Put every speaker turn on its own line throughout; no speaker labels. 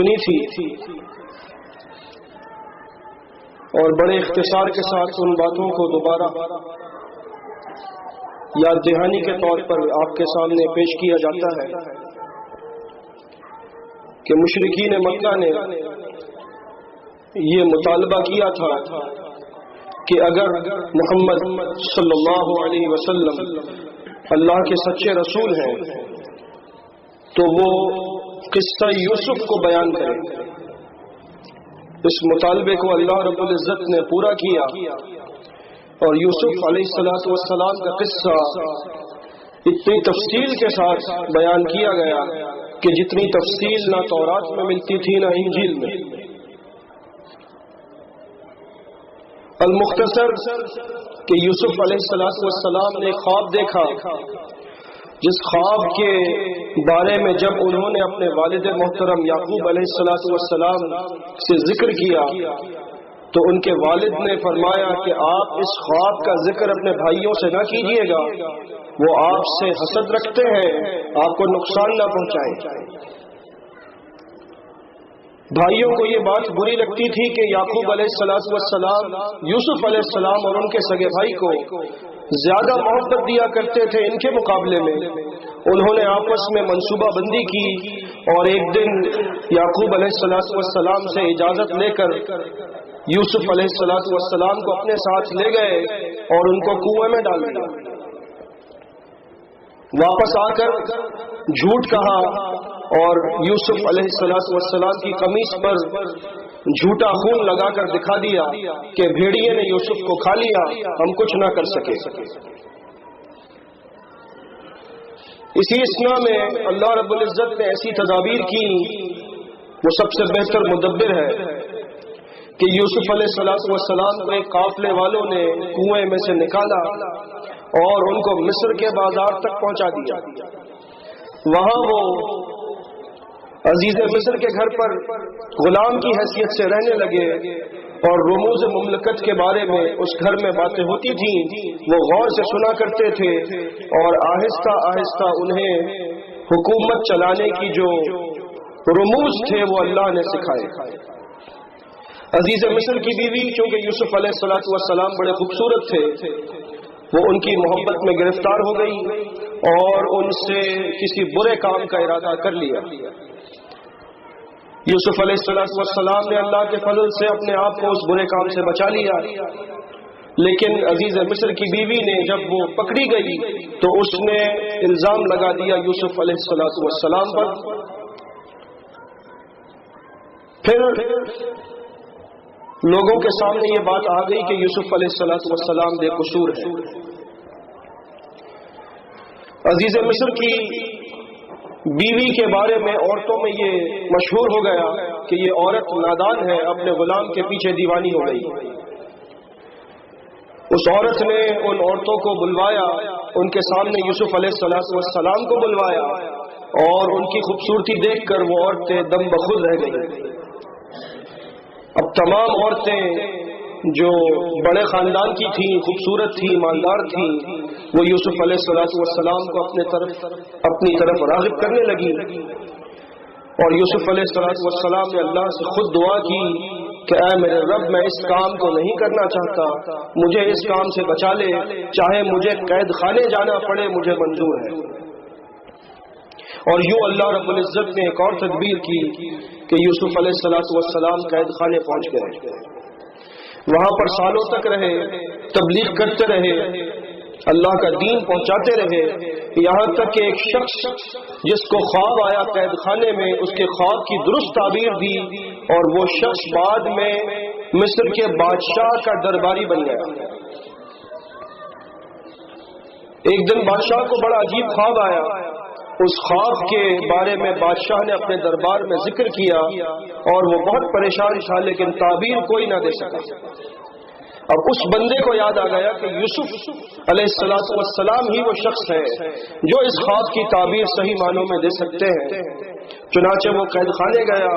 سنی تھی اور بڑے اختصار کے ساتھ ان باتوں کو دوبارہ یاد دہانی کے طور پر آپ کے سامنے پیش کیا جاتا ہے کہ مشرکین مکہ نے یہ مطالبہ کیا تھا کہ اگر محمد صلی اللہ علیہ وسلم اللہ کے سچے رسول ہیں تو وہ قصہ یوسف کو بیان کریں۔ اس مطالبے کو اللہ رب العزت نے پورا کیا اور یوسف علیہ السلام کا قصہ اتنی تفصیل کے ساتھ بیان کیا گیا کہ جتنی تفصیل نہ تورات میں ملتی تھی نہ انجیل میں۔ المختصر کہ یوسف علیہ السلام نے خواب دیکھا، جس خواب کے بارے میں جب انہوں نے اپنے والد محترم یعقوب علیہ السلام سے ذکر کیا تو ان کے والد نے فرمایا کہ آپ اس خواب کا ذکر اپنے بھائیوں سے نہ کیجیے گا، وہ آپ سے حسد رکھتے ہیں، آپ کو نقصان نہ پہنچائیں۔ بھائیوں کو یہ بات بری لگتی تھی کہ یعقوب علیہ السلام یوسف علیہ السلام اور ان کے سگے بھائی کو زیادہ محبت دیا کرتے تھے ان کے مقابلے میں۔ انہوں نے آپس میں منصوبہ بندی کی اور ایک دن یعقوب علیہ السلام سے اجازت لے کر یوسف علیہ السلام کو اپنے ساتھ لے گئے اور ان کو کنویں میں ڈال دیا۔ واپس آ کر جھوٹ کہا اور یوسف علیہ السلام کی قمیص پر جھوٹا خون لگا کر دکھا دیا کہ بھیڑیے نے یوسف کو کھا لیا، ہم کچھ نہ کر سکے۔ اسی اثنا میں اللہ رب العزت نے ایسی تدابیر کی، وہ سب سے بہتر مدبر ہے، کہ یوسف علیہ السلام کو ایک قافلے والوں نے کنویں میں سے نکالا اور ان کو مصر کے بازار تک پہنچا دیا۔ وہاں وہ عزیز مصر کے گھر پر غلام کی حیثیت سے رہنے لگے اور رموز مملکت کے بارے میں اس گھر میں باتیں ہوتی تھیں، وہ غور سے سنا کرتے تھے اور آہستہ آہستہ انہیں حکومت چلانے کی جو رموز تھے وہ اللہ نے سکھائے۔ عزیز مصر کی بیوی چونکہ یوسف علیہ السلام بڑے خوبصورت تھے، وہ ان کی محبت میں گرفتار ہو گئی اور ان سے کسی برے کام کا ارادہ کر لیا۔ یوسف علیہ السلام نے اللہ کے فضل سے اپنے آپ کو اس برے کام سے بچا لیا، لیکن عزیز مصر کی بیوی نے جب وہ پکڑی گئی تو اس نے الزام لگا دیا یوسف علیہ السلام پر۔ پھر لوگوں کے سامنے یہ بات آ گئی کہ یوسف علیہ السلام بے قصور ہے۔ عزیز مصر کی بیوی کے بارے میں عورتوں میں یہ مشہور ہو گیا کہ یہ عورت نادان ہے، اپنے غلام کے پیچھے دیوانی ہو گئی۔ اس عورت نے ان عورتوں کو بلوایا، ان کے سامنے یوسف علیہ السلام کو بلوایا اور ان کی خوبصورتی دیکھ کر وہ عورتیں دم بخود رہ گئیں۔ اب تمام عورتیں جو بڑے خاندان کی تھیں، خوبصورت تھیں، مالدار تھیں، وہ یوسف علیہ السلام کو اپنی طرف راغب کرنے لگی اور یوسف علیہ السلام نے اللہ سے خود دعا کی کہ اے میرے رب، میں اس کام کو نہیں کرنا چاہتا، مجھے اس کام سے بچا لے، چاہے مجھے قید خانے جانا پڑے، مجھے منظور ہے۔ اور یوں اللہ رب العزت نے ایک اور تدبیر کی کہ یوسف علیہ السلام قید خانے پہنچ گئے، وہاں پر سالوں تک رہے، تبلیغ کرتے رہے، اللہ کا دین پہنچاتے رہے، یہاں تک کہ ایک شخص جس کو خواب آیا قید خانے میں، اس کے خواب کی درست تعبیر دی اور وہ شخص بعد میں مصر کے بادشاہ کا درباری بن گیا۔ ایک دن بادشاہ کو بڑا عجیب خواب آیا، اس خواب کے بارے میں بادشاہ نے اپنے دربار میں ذکر کیا اور وہ بہت پریشان تھا، لیکن تعبیر کوئی نہ دے سکا۔ اب اس بندے کو یاد آ گیا کہ یوسف علیہ السلام ہی وہ شخص ہے جو اس خواب کی تعبیر صحیح معنوں میں دے سکتے ہیں۔ چنانچہ وہ قید خانے گیا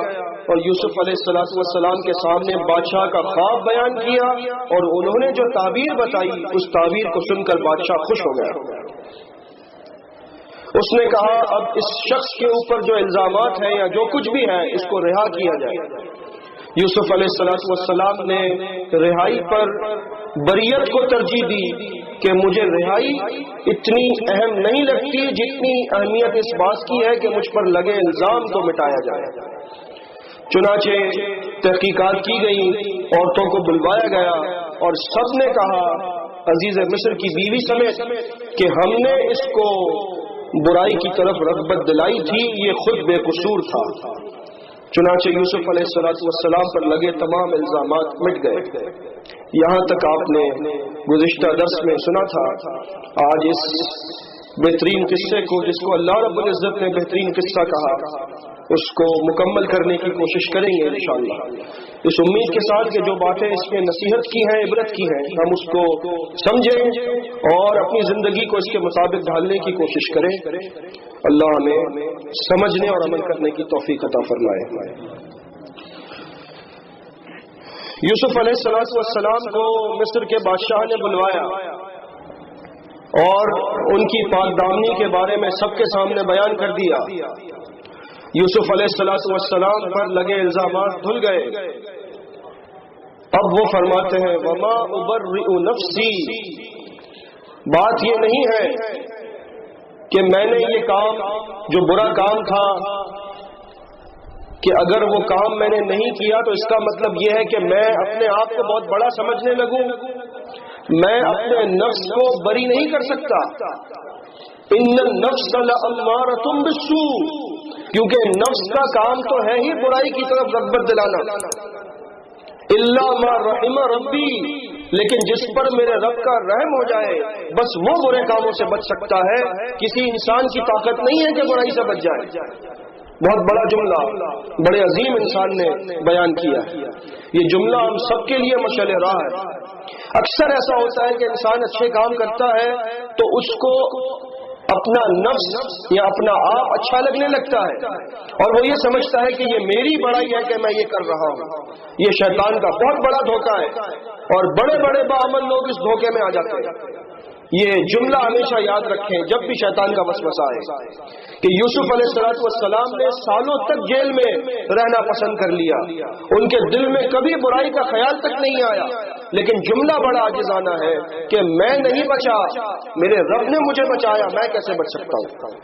اور یوسف علیہ السلام کے سامنے بادشاہ کا خواب بیان کیا اور انہوں نے جو تعبیر بتائی اس تعبیر کو سن کر بادشاہ خوش ہو گیا اس نے کہا اب اس شخص کے اوپر جو الزامات ہیں یا جو کچھ بھی ہے اس کو رہا کیا جائے۔ یوسف علیہ السلام نے رہائی پر بریت کو ترجیح دی کہ مجھے رہائی اتنی اہم نہیں لگتی جتنی اہمیت اس بات کی ہے کہ مجھ پر لگے الزام کو مٹایا جائے۔ چنانچہ تحقیقات کی گئی، عورتوں کو بلوایا گیا اور سب نے کہا، عزیز مصر کی بیوی سمیت، کہ ہم نے اس کو برائی کی طرف رغبت دلائی تھی، یہ خود بے قصور تھا۔ چنانچہ یوسف علیہ السلام پر لگے تمام الزامات مٹ گئے۔ یہاں تک آپ نے گزشتہ درس میں سنا تھا۔ آج اس بہترین قصے کو، جس کو اللہ رب العزت نے بہترین قصہ کہا، اس کو مکمل کرنے کی کوشش کریں گے انشاءاللہ، اس امید کے ساتھ کہ جو باتیں اس میں نصیحت کی ہیں، عبرت کی ہیں، ہم اس کو سمجھیں اور اپنی زندگی کو اس کے مطابق ڈھالنے کی کوشش کریں۔ اللہ ہمیں سمجھنے اور عمل کرنے کی توفیق عطا فرمائے۔ یوسف علیہ السلام کو مصر کے بادشاہ نے بلوایا اور ان کی پاک دامنی کے بارے میں سب کے سامنے بیان کر دیا۔ یوسف علیہ السلام پر لگے الزامات دھل گئے۔ اب وہ فرماتے ہیں وما ابرئ نفسی، بات یہ نہیں ہے کہ میں نے یہ کام جو برا کام تھا کہ اگر وہ کام میں نے نہیں کیا تو اس کا مطلب یہ ہے کہ میں اپنے آپ کو بہت بڑا سمجھنے لگوں، میں اپنے نفس کو بری نہیں کر سکتا۔ ان النفس لامارۃ بالسوء، کیونکہ نفس کا کام تو ہے ہی برائی کی طرف رغبت دلانا، الا ما رحم ربی، لیکن جس پر میرے رب کا رحم ہو جائے بس وہ برے کاموں سے بچ سکتا ہے۔ کسی انسان کی طاقت نہیں ہے کہ برائی سے بچ جائے۔ بہت بڑا جملہ بڑے عظیم انسان نے بیان کیا، یہ جملہ ہم سب کے لیے مشعل راہ ہے۔ اکثر ایسا ہوتا ہے کہ انسان اچھے کام کرتا ہے تو اس کو اپنا نفس یا اپنا آپ اچھا لگنے لگتا ہے اور وہ یہ سمجھتا ہے کہ یہ میری بڑائی ہے کہ میں یہ کر رہا ہوں۔ یہ شیطان کا بہت بڑا دھوکہ ہے اور بڑے بڑے باعمل لوگ اس دھوکے میں آ جاتے ہیں۔ یہ جملہ ہمیشہ یاد رکھیں جب بھی شیطان کا وسوسہ آئے کہ یوسف علیہ السلام نے سالوں تک جیل میں رہنا پسند کر لیا، ان کے دل میں کبھی برائی کا خیال تک نہیں آیا، لیکن جملہ بڑا عاجزانہ ہے کہ میں نہیں بچا، میرے رب نے مجھے بچایا، میں کیسے بچ سکتا ہوں۔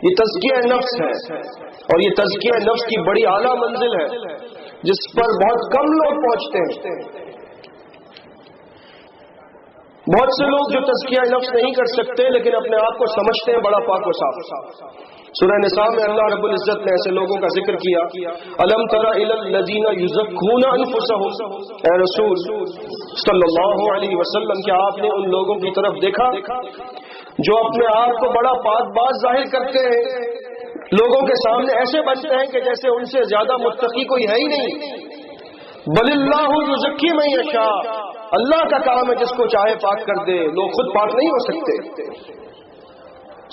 یہ تزکیہ نفس ہے اور یہ تزکیہ نفس کی بڑی اعلیٰ منزل ہے جس پر بہت کم لوگ پہنچتے ہیں۔ بہت سے لوگ جو تزکیہ نفس نہیں کر سکتے لیکن اپنے آپ کو سمجھتے ہیں بڑا پاک و صاف۔ سورہ نساء میں اللہ رب العزت نے ایسے لوگوں کا ذکر کیا، الم تر الی الذین یزکون انفسهم، اے رسول صلی اللہ علیہ وسلم کیا آپ نے ان لوگوں کی طرف دیکھا جو اپنے آپ کو بڑا پاک باز ظاہر کرتے ہیں، لوگوں کے سامنے ایسے بنتے ہیں کہ جیسے ان سے زیادہ متقی کوئی ہے ہی نہیں۔ بل اللہ یزکی من یشاء، اللہ کا کام ہے جس کو چاہے پاک کر دے، لوگ خود پاک نہیں ہو سکتے۔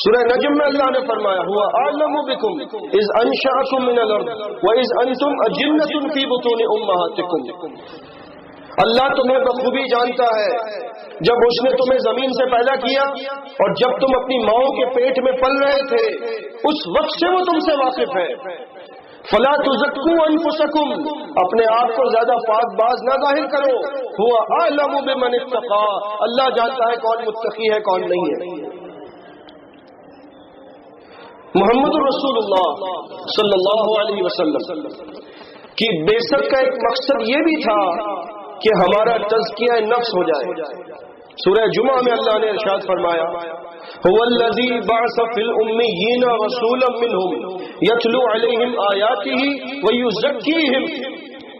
سورہ نجم میں اللہ نے فرمایا ہوا اعلم بکم اذ انشأکم من الارض واذ انتم اجنۃ فی بطون امہاتکم، اللہ تمہیں بخوبی جانتا ہے جب اس نے تمہیں زمین سے پیدا کیا اور جب تم اپنی ماؤں کے پیٹ میں پل رہے تھے اس وقت سے وہ تم سے واقف ہے۔ فلا تزکوا انفسکم، اپنے آپ کو زیادہ پاک باز نہ ظاہر کرو، ہوا اعلم بمن اتقی، اللہ جانتا ہے کون متقی ہے کون نہیں ہے۔ محمد رسول اللہ صلی اللہ علیہ وسلم کی بعثت کا ایک مقصد یہ بھی تھا کہ ہمارا تزکیہ نفس ہو جائے۔ سورہ جمعہ میں اللہ نے ارشاد فرمایا هو الذی بعث فی الامیین رسولا منہم یتلو علیہم آیاتہ ویزکیہم،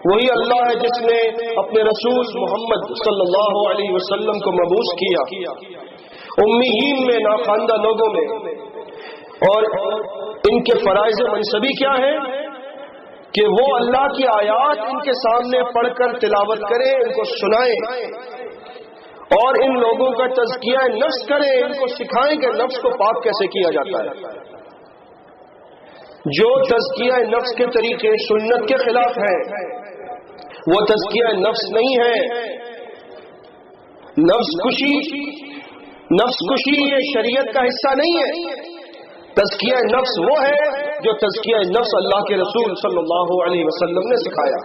وہی اللہ ہے جس نے اپنے رسول محمد صلی اللہ علیہ وسلم کو مبعوث کیا امیین میں، ناخواندہ لوگوں میں، اور ان کے فرائض منصبی کیا ہے کہ وہ اللہ کی آیات ان کے سامنے پڑھ کر تلاوت کریں، ان کو سنائیں اور ان لوگوں کا تزکیہ نفس کریں، ان کو سکھائیں کہ نفس کو پاک کیسے کیا جاتا ہے۔ جو تزکیہ نفس کے طریقے سنت کے خلاف ہے وہ تزکیہ نفس نہیں ہے۔ نفس کشی نفس کشی یہ شریعت کا حصہ نہیں ہے. تزکیہ نفس وہ ہے جو تزکیہ نفس اللہ کے رسول صلی اللہ علیہ وسلم نے سکھایا.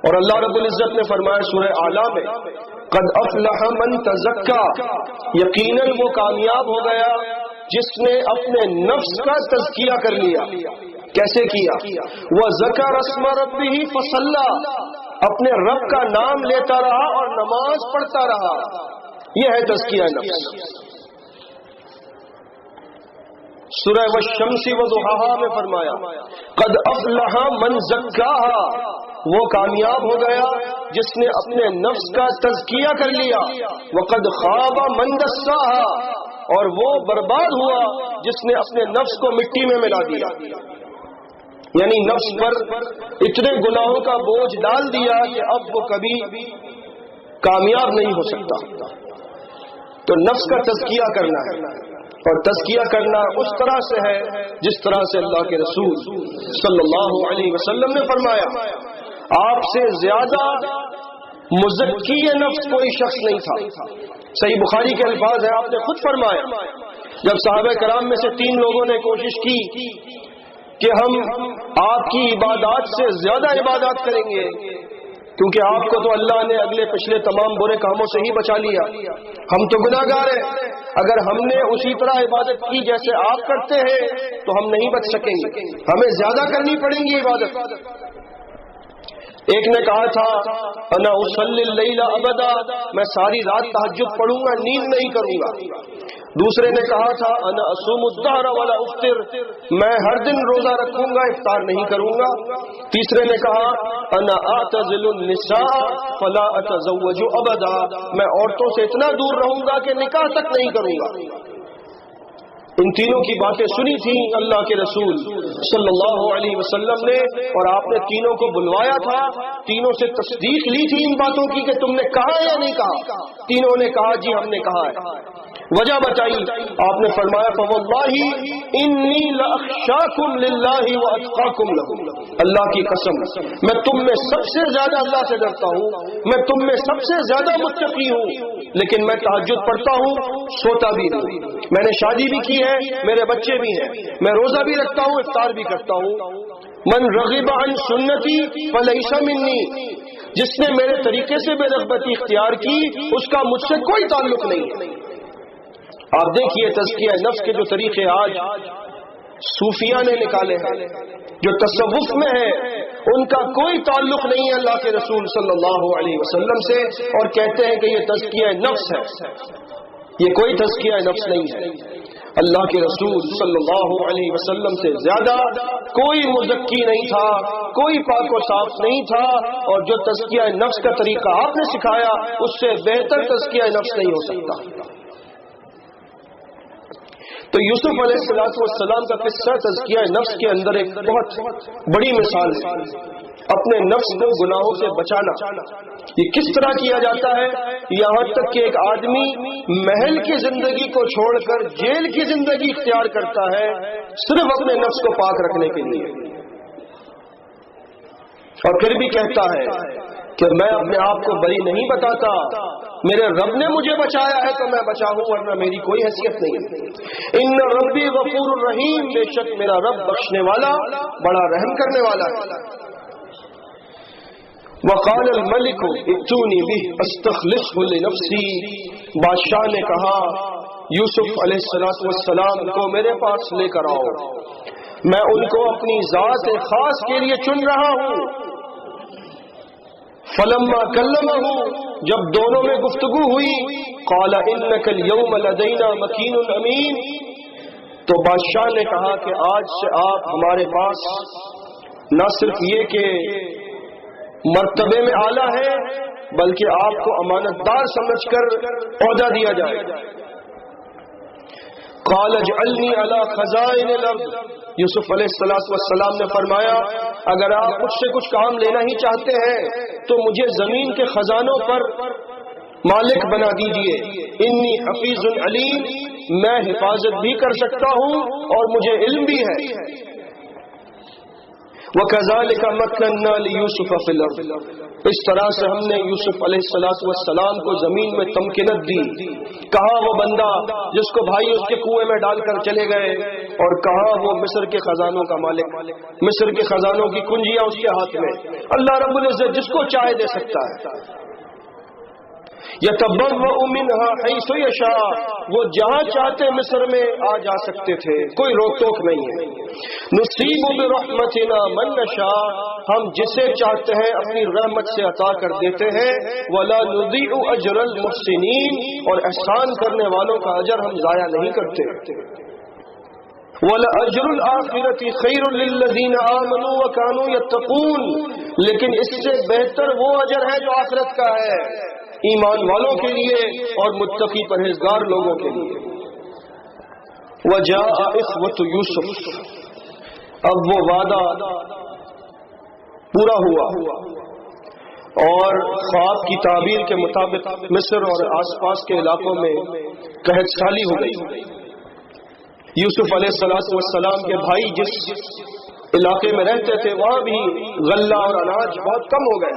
اور اللہ رب العزت نے فرمایا سورہ اعلیٰ میں قد افلح من تزکا، یقیناً وہ کامیاب ہو گیا جس نے اپنے نفس کا تزکیہ کر لیا. کیسے کیا؟ وَذَكَرَ اسْمَ رَبِّهِ فَصَلَّى، اپنے رب کا نام لیتا رہا اور نماز پڑھتا رہا. یہ ہے تزکیہ نفس. سورہ والشمس وضحاها میں فرمایا قد افلح من زکاها، وہ کامیاب ہو گیا جس نے اپنے نفس کا تزکیہ کر لیا. وقد خاب من دساها، اور وہ برباد ہوا جس نے اپنے نفس کو مٹی میں ملا دیا. یعنی نفس پر اتنے گناہوں کا بوجھ ڈال دیا کہ اب وہ کبھی کامیاب نہیں ہو سکتا. تو نفس کا تزکیہ کرنا ہے، اور تزکیہ کرنا اس طرح سے ہے جس طرح سے اللہ کے رسول صلی اللہ علیہ وسلم نے فرمایا. آپ سے زیادہ مزکی نفس کوئی شخص نہیں تھا. صحیح بخاری کے الفاظ ہیں، آپ نے خود فرمایا جب صحابہ کرام میں سے 3 لوگوں نے کوشش کی کہ ہم آپ کی عبادات سے زیادہ عبادات کریں گے، کیونکہ آپ کو تو اللہ نے اگلے پچھلے تمام برے کاموں سے ہی بچا لیا، ہم تو گناہگار ہیں، اگر ہم نے اسی طرح عبادت کی جیسے آپ کرتے ہیں تو ہم نہیں بچ سکیں گے، ہمیں زیادہ کرنی پڑیں گی عبادت. ایک نے کہا تھا انا اصلی اللیل ابدا، میں ساری رات تہجد پڑھوں گا، نیند نہیں کروں گا. دوسرے نے کہا تھا انا اصوم الدہر ولا افطر، میں ہر دن روزہ رکھوں گا، افطار نہیں کروں گا. تیسرے نے کہا انا اعتزل النساء فلا اتزوج ابدا، میں عورتوں سے اتنا دور رہوں گا کہ نکاح تک نہیں کروں گا. ان تینوں کی باتیں سنی تھی اللہ کے رسول صلی اللہ علیہ وسلم نے، اور آپ نے تینوں کو بلوایا تھا، تینوں سے تصدیق لی تھی ان باتوں کی کہ تم نے کہا یا نہیں کہا. تینوں نے کہا جی ہم نے کہا ہے. وجہ بتائی، آپ نے فرمایا فواللہ انی لاخشاکم للہ واتقاکم لہ، اللہ کی قسم میں تم میں سب سے زیادہ اللہ سے ڈرتا ہوں، میں تم میں سب سے زیادہ متقی ہوں، لیکن میں تہجد پڑھتا ہوں، سوتا بھی ہوں، میں نے شادی بھی کی ہے، میرے بچے بھی ہیں، میں روزہ بھی رکھتا ہوں، افطار بھی کرتا ہوں. من رغب عن سنتی فلیس منی، جس نے میرے طریقے سے بے رغبتی اختیار کی اس کا مجھ سے کوئی تعلق نہیں ہے. آپ دیکھیے تزکیہ نفس کے جو طریقے آج صوفیہ نے نکالے ہیں، جو تصوف میں ہے، ان کا کوئی تعلق نہیں ہے اللہ کے رسول صلی اللہ علیہ وسلم سے، اور کہتے ہیں کہ یہ تزکیہ نفس ہے. یہ کوئی تزکیہ نفس نہیں ہے. اللہ کے رسول صلی اللہ علیہ وسلم سے زیادہ کوئی مزکی نہیں تھا، کوئی پاک و صاف نہیں تھا، اور جو تزکیہ نفس کا طریقہ آپ نے سکھایا اس سے بہتر تزکیہ نفس نہیں ہو سکتا. تو یوسف علیہ السلام کا قصہ تزکیہ نفس کے اندر ایک بہت بڑی مثال ہے. اپنے نفس کو گناہوں سے بچانا یہ کس طرح کیا جاتا ہے، یہاں تک کہ ایک آدمی محل کی زندگی کو چھوڑ کر جیل کی زندگی اختیار کرتا ہے صرف اپنے نفس کو پاک رکھنے کے لیے، اور پھر بھی کہتا ہے کہ میں اپنے آپ کو بری نہیں بتاتا، میرے رب نے مجھے بچایا ہے تو میں بچا ہوں، ورنہ میری کوئی حیثیت نہیں. ان ربی غفور الرحیم، بے شک میرا رب بخشنے والا بڑا رحم کرنے والا ہے. وقال الملک ائتونی بہ استخلصہ لنفسی، بادشاہ نے کہا یوسف علیہ السلام کو میرے پاس لے کر آؤ، میں ان کو اپنی ذات خاص کے لیے چن رہا ہوں. فلما کلمہ، جب دونوں میں گفتگو ہوئی، قال انک اليوم لدینا مکین امین، تو بادشاہ نے کہا کہ آج سے آپ ہمارے پاس نہ صرف یہ کہ مرتبے میں اعلیٰ ہے بلکہ آپ کو امانت دار سمجھ کر عہدہ دیا جائے. قال اجعلنی علی خزائن الارض، یوسف علیہ السلام نے فرمایا اگر آپ مجھ سے کچھ کام لینا ہی چاہتے ہیں تو مجھے زمین کے خزانوں پر مالک بنا دیجئے. انی حفیظ علیم، میں حفاظت بھی کر سکتا ہوں اور مجھے علم بھی ہے. وَكَذَلِكَ مَكَّنَّا لِيُوسُفَ فِي الْأَرْضِ، اس طرح سے ہم نے یوسف علیہ السلام کو زمین میں تمکنت دی. کہاں وہ بندہ جس کو بھائی اس کے کنویں میں ڈال کر چلے گئے، اور کہاں وہ مصر کے خزانوں کا مالک، مصر کے خزانوں کی کنجیاں اس کے ہاتھ میں. اللہ رب العزت جس کو چاہے دے سکتا ہے. يَتَبَوَّأُ مِنْهَا حَيْثُ يَشَاءُ، وہ جہاں چاہتے مصر میں آ جا سکتے تھے، کوئی روک ٹوک نہیں ہے. نُصِيبُ بِرَحْمَتِنَا مَن نَّشَاءُ، ہم جسے چاہتے ہیں اپنی رحمت سے عطا کر دیتے ہیں. وَلَا نُضِيعُ أَجْرَ الْمُحْسِنِينَ، اور احسان کرنے والوں کا اجر ہم ضائع نہیں کرتے. وَلَأَجْرُ الْآخِرَةِ خَيْرٌ لِّلَّذِينَ آمَنُوا وَكَانُوا يَتَّقُونَ، لیکن اس سے بہتر وہ اجر ہے جو آخرت کا ہے، ایمان والوں کے لیے اور متقی پرہیزگار لوگوں کے لیے. وَجَاءَ إِخْوَةُ يُوسُف، اب وہ وعدہ پورا ہوا اور خواب کی تعبیر کے مطابق مصر اور آس پاس کے علاقوں میں قحط سالی ہو گئی. یوسف علیہ السلام کے بھائی جس علاقے میں رہتے تھے وہاں بھی غلہ اور اناج بہت کم ہو گئے.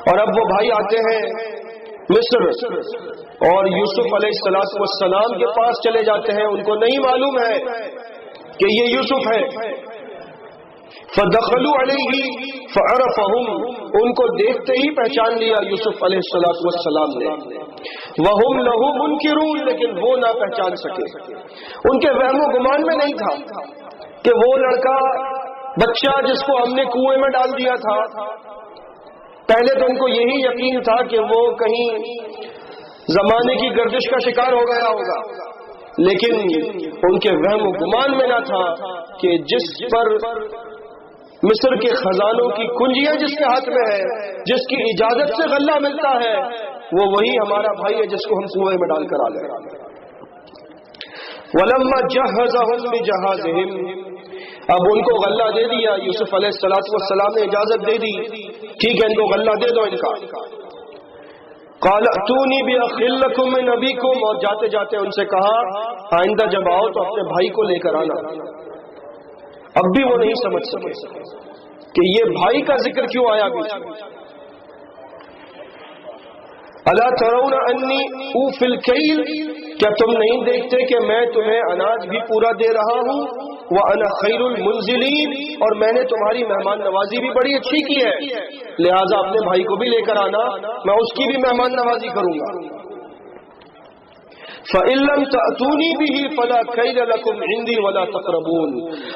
اور اب وہ بھائی آتے ہیں مصر اور یوسف علیہ السلام کے پاس چلے جاتے ہیں. ان کو نہیں معلوم ہے کہ یہ یوسف ہے. فَدَخَلُوا عَلَيْهِ فَعَرَفَهُمْ، ان کو دیکھتے ہی پہچان لیا یوسف علیہ السلام نے. وَهُمْ لَهُ مُنْكِرُونَ، لیکن وہ نہ پہچان سکے. ان کے وہم و گمان میں نہیں تھا کہ وہ لڑکا بچہ جس کو ہم نے کنویں میں ڈال دیا تھا. پہلے تو ان کو یہی یقین تھا کہ وہ کہیں زمانے کی گردش کا شکار ہو گیا ہوگا، لیکن ان کے وہم و گمان میں نہ تھا کہ جس پر مصر کے خزانوں کی کنجیاں جس کے ہاتھ میں ہے، جس کی اجازت سے غلہ ملتا ہے، وہ وہی ہمارا بھائی ہے جس کو ہم کنویں میں ڈال کر آ گئے. وَلَمَّا جَهَّزَهُمْ بِجَهَازِهِمْ، اب ان کو غلہ دے دیا. یوسف علیہ السلام نے اجازت دے دی، ٹھیک ہے ان کو غلہ دے دو ان کا. قَالَ ائْتُونِي بِأَخٍ لَّكُم مِّنْ أَبِيكُمْ، اور جاتے جاتے ان سے کہا آئندہ جب آؤ تو اپنے بھائی کو لے کر آنا. اب بھی وہ نہیں سمجھ سکے کہ یہ بھائی کا ذکر کیوں آیا بیچ میں. الا ترون انی اوفی الکیل، کیا تم نہیں دیکھتے کہ میں تمہیں اناج بھی پورا دے رہا ہوں. وانا خیر المنزلین، اور میں نے تمہاری مہمان نوازی بھی بڑی اچھی کی ہے، لہٰذا اپنے بھائی کو بھی لے کر آنا، میں اس کی بھی مہمان نوازی کروں گا. فَإِن لَّمْ تَأْتُونِي بِهِ فَلَا كَيْدَ لَكُمْ عِندِي وَلَا تَقْرَبُونَ،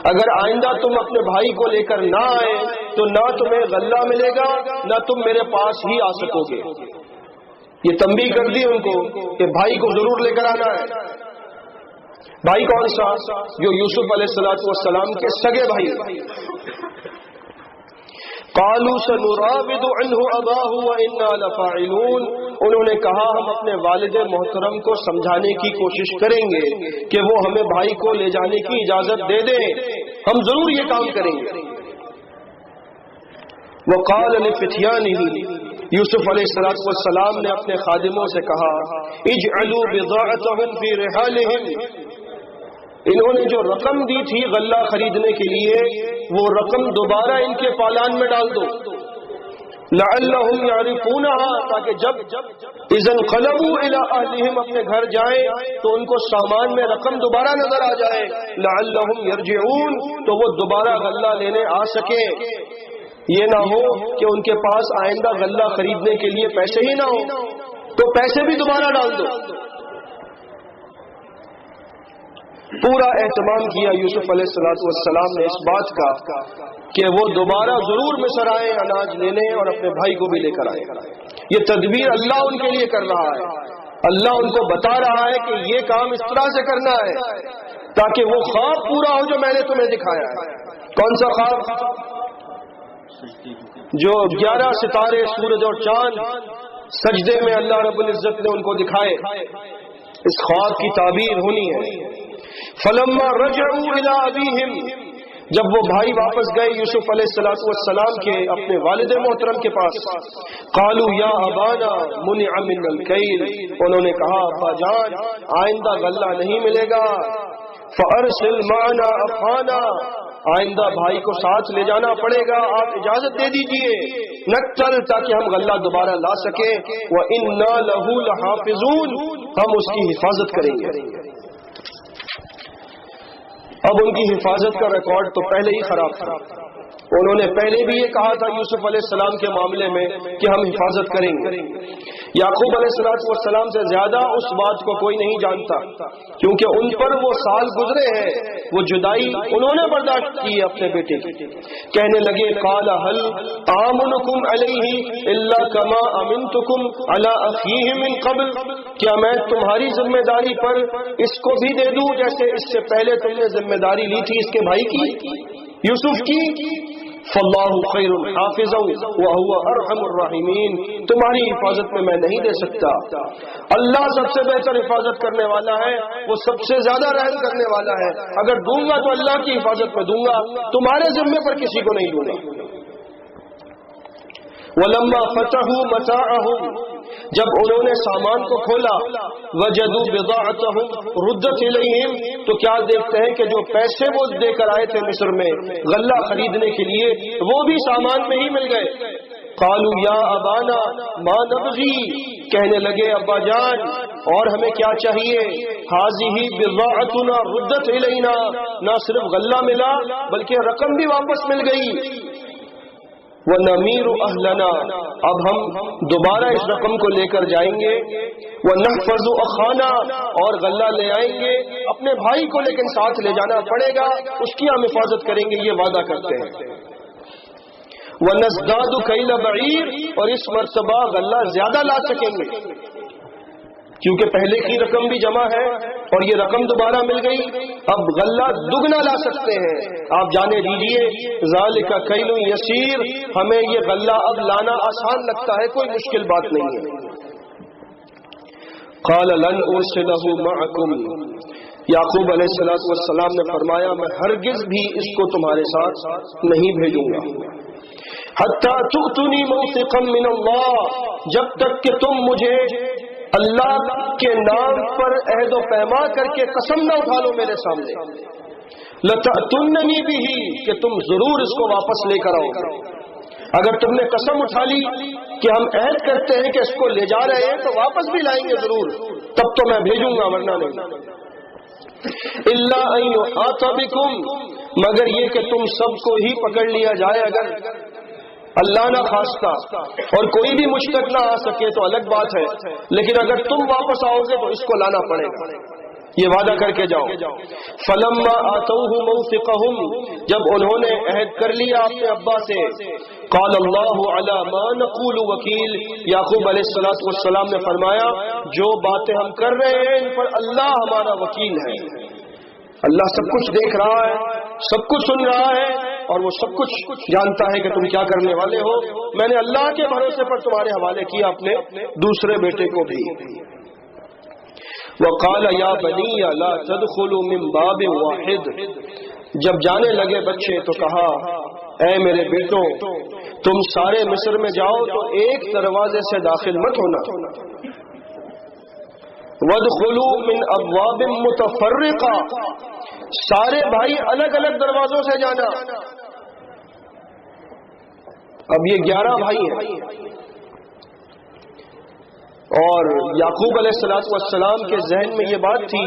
اگر آئندہ تم اپنے بھائی کو لے کر نہ آئے تو نہ تمہیں غلہ ملے گا نہ تم میرے پاس ہی آ سکو گے. یہ تنبیہ کر دی ان کو کہ بھائی کو ضرور لے کر آنا ہے. بھائی کون سا؟ جو یوسف علیہ السلام کے سگے بھائی. قالوا سنراود عنه اباه وانا لفاعلون، انہوں نے کہا ہم اپنے والد محترم کو سمجھانے کی کوشش کریں گے کہ وہ ہمیں بھائی کو لے جانے کی اجازت دے دیں، ہم ضرور یہ کام کریں گے. وقال لفتيانه، یوسف علیہ السلام نے اپنے خادموں سے کہا اجعلوا بضاعتهم في رحالهم، انہوں نے جو رقم دی تھی غلہ خریدنے کے لیے وہ رقم دوبارہ ان کے پالان میں ڈال دو. لعلهم يعرفونها، تاکہ جب اذا انقلبوا الى اهلهم اپنے گھر جائیں تو ان کو سامان میں رقم دوبارہ نظر آ جائے. لعلهم يرجعون، تو وہ دوبارہ غلہ لینے آ سکے. یہ نہ ہو کہ ان کے پاس آئندہ غلہ خریدنے کے لیے پیسے ہی نہ ہو تو پیسے بھی دوبارہ ڈال دو. پورا اہتمام کیا یوسف علیہ السلام نے اس بات کا کہ وہ دوبارہ ضرور مصر آئے اناج لینے اور اپنے بھائی کو بھی لے کر آئے. یہ تدبیر اللہ ان کے لیے کر رہا ہے. اللہ ان کو بتا رہا ہے کہ یہ کام اس طرح سے کرنا ہے تاکہ وہ خواب پورا ہو جو میں نے تمہیں دکھایا ہے. کون سا خواب؟ جو 11 ستارے، سورج اور چاند سجدے میں اللہ رب العزت نے ان کو دکھائے، اس خواب کی تعبیر ہونی ہے. فلما رجعوا الى ابيهم، جب وہ بھائی واپس گئے یوسف علیہ السلام کے اپنے والد محترم کے پاس، قالوا یا ابانا منع منا الكيل، انہوں نے کہا ابا جان آئندہ غلہ نہیں ملے گا. فارسل معنا اخانا، آئندہ بھائی کو ساتھ لے جانا پڑے گا، آپ اجازت دے دیجئے نقتل، تاکہ ہم غلہ دوبارہ لا سکیں، وَإِنَّا لَهُ لَحَافِظُونَ، ہم اس کی حفاظت کریں گے۔ اب ان کی حفاظت کا ریکارڈ تو پہلے ہی خراب تھا، انہوں نے پہلے بھی یہ کہا تھا یوسف علیہ السلام کے معاملے میں کہ ہم حفاظت کریں گے۔ یعقوب علیہ السلام سے زیادہ اس بات کو کوئی نہیں جانتا، کیونکہ ان پر وہ سال گزرے ہیں، وہ جدائی انہوں نے برداشت کی ہے اپنے بیٹے کی۔ کہنے لگے قال هل آمنکم علیہ الا کما امنتکم علی اخیہ من قبل، کیا میں تمہاری ذمہ داری پر اس کو بھی دے دوں جیسے اس سے پہلے تم نے ذمہ داری لی تھی اس کے بھائی کی، یوسف کی؟ فاللہ خیر حافظا وہو ارحم الراحمین، تمہاری حفاظت میں نہیں دے سکتا، اللہ سب سے بہتر حفاظت کرنے والا ہے، وہ سب سے زیادہ رحم کرنے والا ہے، اگر دوں گا تو اللہ کی حفاظت میں دوں گا، تمہارے ذمے پر کسی کو نہیں دوں گا۔ وَلَمَّا فَتَحُوا مَتَاعَهُمْ، جب انہوں نے سامان کو کھولا، وَجَدُوا بِضَاعَتَهُمْ رُدَّتْ إِلَيْهِمْ، تو کیا دیکھتے ہیں کہ جو پیسے وہ دے کر آئے تھے مصر میں غلہ خریدنے کے لیے، وہ بھی سامان میں ہی مل گئے۔ قالوا یا ابانا ما نبغی، کہنے لگے ابا جان اور ہمیں کیا چاہیے، هذه بضاعتنا ردت الینا، نہ صرف غلہ ملا بلکہ رقم بھی واپس مل گئی۔ وَنَمِيرُ أَهْلَنَا، اب ہم دوبارہ اس رقم کو لے کر جائیں گے، وَنَحْفَظُ أَخَانَا، اور غلہ لے آئیں گے، اپنے بھائی کو لیکن ساتھ لے جانا پڑے گا، اس کی ہم حفاظت کریں گے، یہ وعدہ کرتے ہیں۔ وَنَزْدَادُ كَيْلَ بَعِيرٍ، اور اس مرتبہ غلہ زیادہ لا سکیں گے، کیونکہ پہلے کی رقم بھی جمع ہے اور یہ رقم دوبارہ مل گئی، اب غلہ دگنا لا سکتے ہیں۔ آپ جانے دیجئے ذالک کیل یسیر، ہمیں یہ غلہ اب لانا آسان لگتا ہے، کوئی مشکل بات نہیں ہے۔ قال لن ارسلہ معکم، یعقوب علیہ السلام نے فرمایا میں ہرگز بھی اس کو تمہارے ساتھ نہیں بھیجوں گا، حتی تؤتونی موثقا من اللہ، جب تک کہ تم مجھے اللہ کے نام پر عہد و پیما کر کے قسم نہ اٹھا لو میرے سامنے، لتأتوننی بہ، کہ تم ضرور اس کو واپس لے کر آؤ گے۔ اگر تم نے قسم اٹھا لی کہ ہم عہد کرتے ہیں کہ اس کو لے جا رہے ہیں تو واپس بھی لائیں گے ضرور، تب تو میں بھیجوں گا، ورنہ نہیں۔ الا ان یحاط بکم، مگر یہ کہ تم سب کو ہی پکڑ لیا جائے، اگر اللہ نہ خواستہ اور کوئی بھی مجھ تک نہ آ سکے تو الگ بات ہے، لیکن اگر تم واپس آؤ گے تو اس کو لانا پڑے گا، یہ وعدہ کر کے جاؤ۔ فلما آتوہ موثقہم، جب انہوں نے عہد کر لیا اپنے ابا سے، قال اللہ علی ما نقول وکیل، یعقوب علیہ السلام نے فرمایا جو باتیں ہم کر رہے ہیں ان پر اللہ ہمارا وکیل ہے، اللہ سب کچھ دیکھ رہا ہے، سب کچھ سن رہا ہے، اور وہ سب کچھ جانتا ہے کہ تم کیا کرنے والے ہو، میں نے اللہ کے بھروسے پر تمہارے حوالے کیا اپنے دوسرے بیٹے کو بھی۔ وقال یا بنی لا تدخلوا من باب واحد، جب جانے لگے بچے تو کہا اے میرے بیٹوں تم سارے مصر میں جاؤ تو ایک دروازے سے داخل مت ہونا، وادخلوا من ابواب متفرقہ، سارے بھائی الگ الگ دروازوں سے جانا۔ اب یہ 11 بھائی ہیں اور یعقوب علیہ السلام کے ذہن میں یہ بات تھی،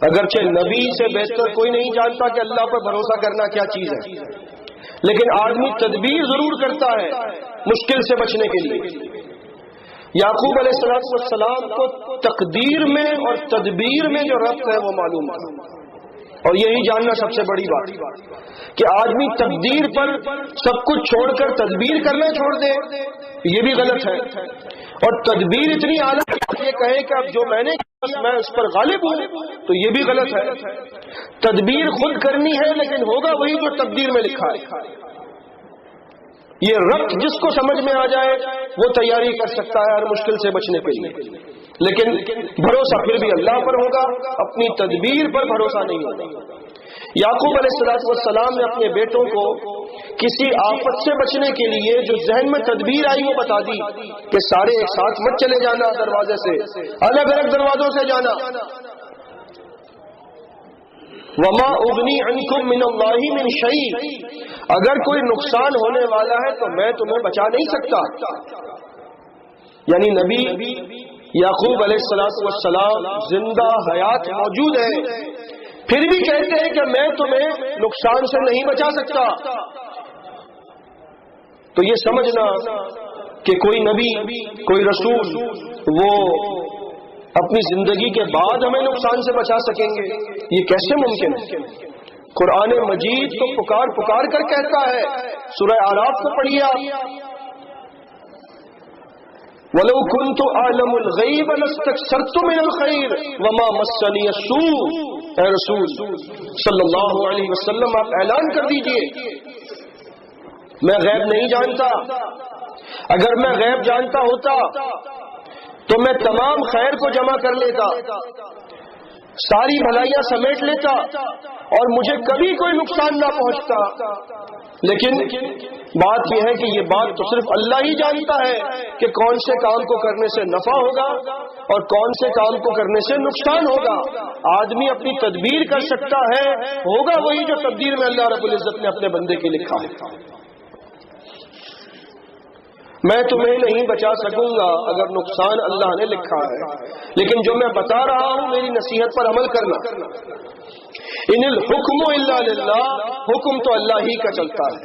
اگرچہ نبی سے بہتر کوئی نہیں جانتا کہ اللہ پر بھروسہ کرنا کیا چیز ہے، لیکن آدمی تدبیر ضرور کرتا ہے مشکل سے بچنے کے لیے۔ یعقوب علیہ السلام کو تقدیر میں اور تدبیر میں جو ربط ہے وہ معلوم تھا، اور یہی جاننا سب سے بڑی بات کہ آدمی تقدیر پر سب کچھ چھوڑ کر تدبیر کرنا چھوڑ دے، یہ بھی غلط ہے، اور تدبیر اتنی اعلیٰ یہ کہے کہ اب جو میں نے میں اس پر غالب ہوں، تو یہ بھی غلط ہے۔ تدبیر خود کرنی ہے لیکن ہوگا وہی جو تقدیر میں لکھا ہے۔ یہ ربط جس کو سمجھ میں آ جائے وہ تیاری کر سکتا ہے ہر مشکل سے بچنے کے لیے، لیکن بھروسہ پھر بھی اللہ پر ہوگا، اپنی تدبیر پر بھروسہ نہیں ہوگا۔ یعقوب علیہ السلام نے اپنے بیٹوں کو کسی آفت سے بچنے کے لیے جو ذہن میں تدبیر آئی وہ بتا دی کہ سارے ایک ساتھ مت چلے جانا، دروازے سے الگ الگ دروازوں سے جانا۔ وما اغنی عنکم من اللہ من شیء، اگر کوئی نقصان ہونے والا ہے تو میں تمہیں بچا نہیں سکتا. یعنی نبی یعقوب علیہ السلام زندہ حیات موجود ہے، پھر بھی کہتے ہیں کہ میں تمہیں نقصان سے نہیں بچا سکتا. تو یہ سمجھنا کہ کوئی نبی کوئی رسول وہ اپنی زندگی کے بعد ہمیں نقصان سے بچا سکیں گے، یہ کیسے ممکن ہے؟ قرآن مجید تو پکار پکار کر کہتا ہے. سورہ اعراف کو پڑھیے آپ، وَلَوْ كُنْتُ أَعْلَمُ الْغَيْبَ لَاسْتَكْثَرْتُ مِنَ الْخَيْرِ وَمَا مَسَّنِيَ السُّوءُ. اے رسول صلی اللہ علیہ وسلم آپ اعلان کر دیجئے میں غیب نہیں جانتا. اگر میں غیب جانتا ہوتا تو میں تمام خیر کو جمع کر لیتا، ساری بھلائیاں سمیٹ لیتا اور مجھے کبھی کوئی نقصان نہ پہنچتا. لیکن بات یہ ہے کہ یہ بات تو صرف اللہ ہی جانتا ہے کہ کون سے کام کو کرنے سے نفع ہوگا اور کون سے کام کو کرنے سے نقصان ہوگا. آدمی اپنی تدبیر کر سکتا ہے، ہوگا وہی جو تقدیر میں اللہ رب العزت نے اپنے بندے کے لکھا ہے. میں تمہیں نہیں بچا سکوں گا اگر نقصان اللہ نے لکھا ہے، لیکن جو میں بتا رہا ہوں میری نصیحت پر عمل کرنا. ان الحکم الا للہ، حکم تو اللہ ہی کا چلتا ہے.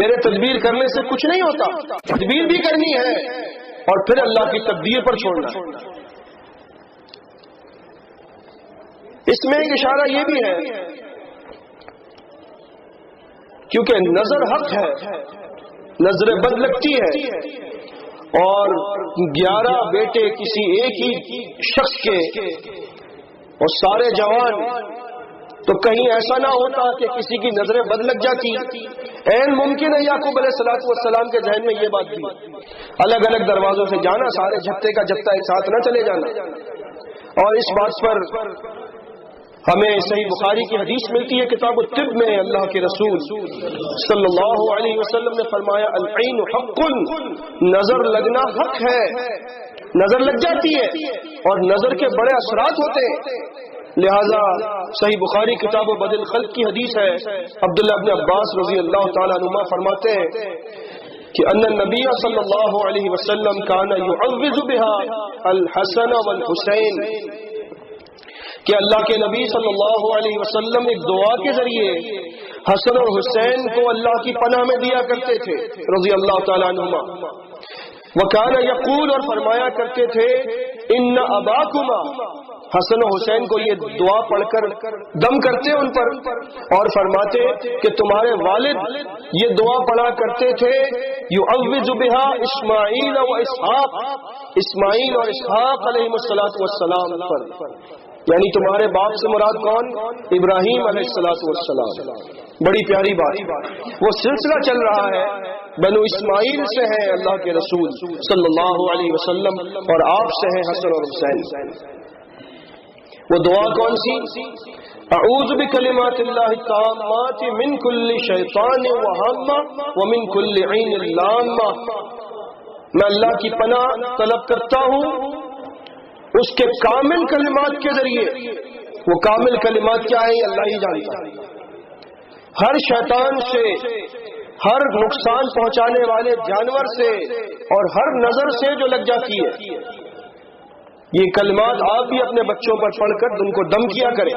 میرے تدبیر کرنے سے کچھ نہیں ہوتا، تدبیر بھی کرنی ہے اور پھر اللہ کی تقدیر پر چھوڑنا. اس میں ایک اشارہ یہ بھی ہے کیونکہ نظر حق ہے، نظر بد لگتی ہے، اور 11 بیٹے کسی ایک ہی شخص کے اور سارے جوان، تو کہیں ایسا نہ ہوتا کہ کسی کی نظریں بد لگ جاتی. عین ممکن ہے یعقوب علیہ السلام کے ذہن میں یہ بات بھی، الگ الگ دروازوں سے جانا، سارے جھپتے کا جھپتا ایک ساتھ نہ چلے جانا. اور اس بات پر ہمیں صحیح بخاری کی حدیث ملتی ہے کتاب الطب میں، اللہ کے رسول صلی اللہ علیہ وسلم نے فرمایا العین حق، نظر لگنا حق ہے. نظر لگ جاتی ہے اور نظر کے بڑے اثرات ہوتے ہیں. لہذا صحیح بخاری کتاب و بدل خلق کی حدیث ہے، عبداللہ بن عباس رضی اللہ تعالیٰ عنہما فرماتے ہیں کہ ان النبی صلی اللہ علیہ وسلم کان یعوذ بها الحسن والحسین، کہ اللہ کے نبی صلی اللہ علیہ وسلم ایک دعا کے ذریعے حسن اور حسین کو اللہ کی پناہ میں دیا کرتے تھے رضی اللہ تعالیٰ عنہما. وکان یقول، اور فرمایا کرتے تھے ان اباکما، حسن و حسین کو یہ دعا پڑھ کر دم کرتے ان پر اور فرماتے کہ تمہارے والد یہ دعا پڑھا کرتے تھے یعوذ بها اسماعیل و اسحاق، اسماعیل اور اسحاق علیہ السلام پر. یعنی تمہارے باپ سے مراد کون؟ ابراہیم علیہ السلام. بڑی پیاری بات، وہ سلسلہ چل رہا ہے، بنو اسماعیل سے ہے اللہ کے رسول صلی اللہ علیہ وسلم اور آپ سے ہے حسن اور حسین. وہ دعا کون سی؟ اعوذ بکلمات اللہ التامات من کل شیطان وہامہ ومن کل عین لامہ، میں اللہ کی پناہ طلب کرتا ہوں اس کے کامل کلمات کے ذریعے. وہ کامل کلمات کیا ہیں اللہ ہی جانتا ہے. ہر شیطان سے، ہر نقصان پہنچانے والے جانور سے اور ہر نظر سے جو لگ جاتی ہے. یہ کلمات آپ بھی اپنے بچوں پر پڑھ کر ان کو دم کیا کریں،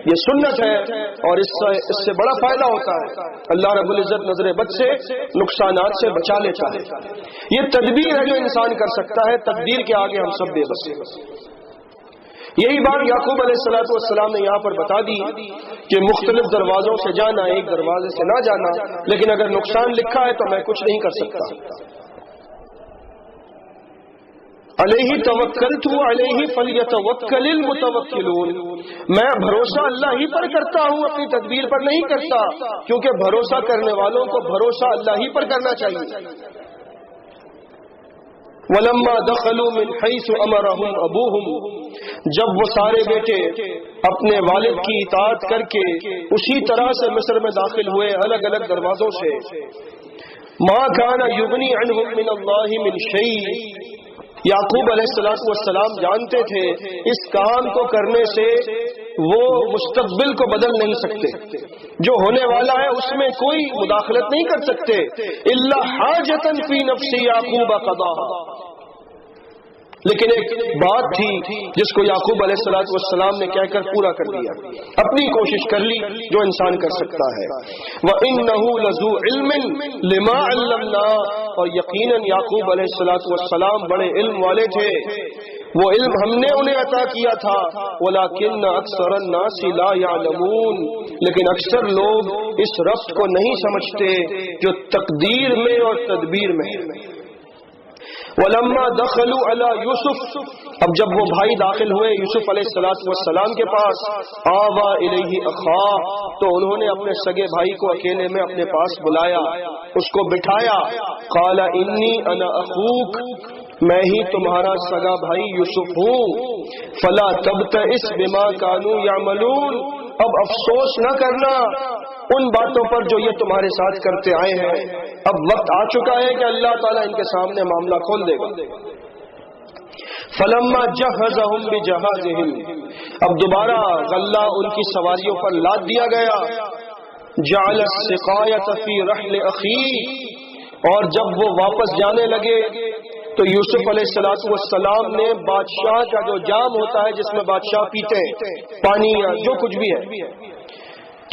یہ سنت ہے اور اس سے بڑا فائدہ ہوتا ہے. اللہ رب العزت نظر بد سے، نقصانات سے بچا لیتا ہے. یہ تدبیر ہے جو انسان کر سکتا ہے، تقدیر کے آگے ہم سب بے بس ہیں. یہی بات یعقوب علیہ السلام نے یہاں پر بتا دی کہ مختلف دروازوں سے جانا، ایک دروازے سے نہ جانا، لیکن اگر نقصان لکھا ہے تو میں کچھ نہیں کر سکتا. علیہ توکلت علیہ فلیتوکل المتوکلون، میں بھروسہ اللہ ہی پر کرتا ہوں، اپنی تدبیر پر نہیں کرتا، کیونکہ بھروسہ کرنے والوں کو بھروسہ اللہ ہی پر کرنا چاہیے. ولما دخلوا من حيث امرهم ابوهم، جب وہ سارے بیٹے اپنے والد کی اطاعت کر کے اسی طرح سے مصر میں داخل ہوئے الگ الگ دروازوں سے، ما كان يغني عنهم من الله من شيء، یعقوب علیہ السلام جانتے تھے اس کام کو کرنے سے وہ مستقبل کو بدل نہیں سکتے، جو ہونے والا ہے اس میں کوئی مداخلت نہیں کر سکتے. الا حاجۃ فی نفس یعقوب قضاها. لیکن ایک بات تھی جس کو یعقوب علیہ الصلوۃ والسلام نے کہہ کر پورا کر دیا، اپنی کوشش کر لی جو انسان کر سکتا ہے. وَإِنَّهُ لَذُو عِلْمٍ لِمَا عَلَّمْنَا. اور یقیناً یعقوب علیہ الصلوۃ والسلام بڑے علم والے تھے، وہ علم ہم نے انہیں عطا کیا تھا. وَلَكِنَّ أَكْثَرَ النَّاسِ لَا يَعْلَمُونَ. لیکن اکثر لوگ اس ربط کو نہیں سمجھتے جو تقدیر میں اور تدبیر میں ہے. وَلَمَّا دَخَلُوا عَلَى يُوسُف. اب جب وہ بھائی داخل ہوئے یوسف علیہ السلام کے پاس، آوَا إِلَيْهِ أَخَاهُ. تو انہوں نے اپنے سگے بھائی کو اکیلے میں اپنے پاس بلایا، اس کو بٹھایا. قَالَ إِنِّي أَنَا أَخُوكَ. میں ہی تمہارا سگا بھائی یوسف ہوں. فَلَا تَبْتَئِسْ بِمَا كَانُوا يَعْمَلُونَ. اب افسوس نہ کرنا ان باتوں پر جو یہ تمہارے ساتھ کرتے آئے ہیں. اب وقت آ چکا ہے کہ اللہ تعالیٰ ان کے سامنے معاملہ کھول دے گا. فَلَمَّا جَهَّزَهُمْ بِجَهَازِهِمْ. اب دوبارہ غلہ ان کی سواریوں پر لاد دیا گیا. جَعَلَ السِّقَايَةَ فِي رَحْلِ أَخِيهِ. اور جب وہ واپس جانے لگے تو یوسف علیہ السلام نے بادشاہ کا جو جام ہوتا ہے جس میں بادشاہ پیتے ہیں پانی یا جو کچھ بھی ہے،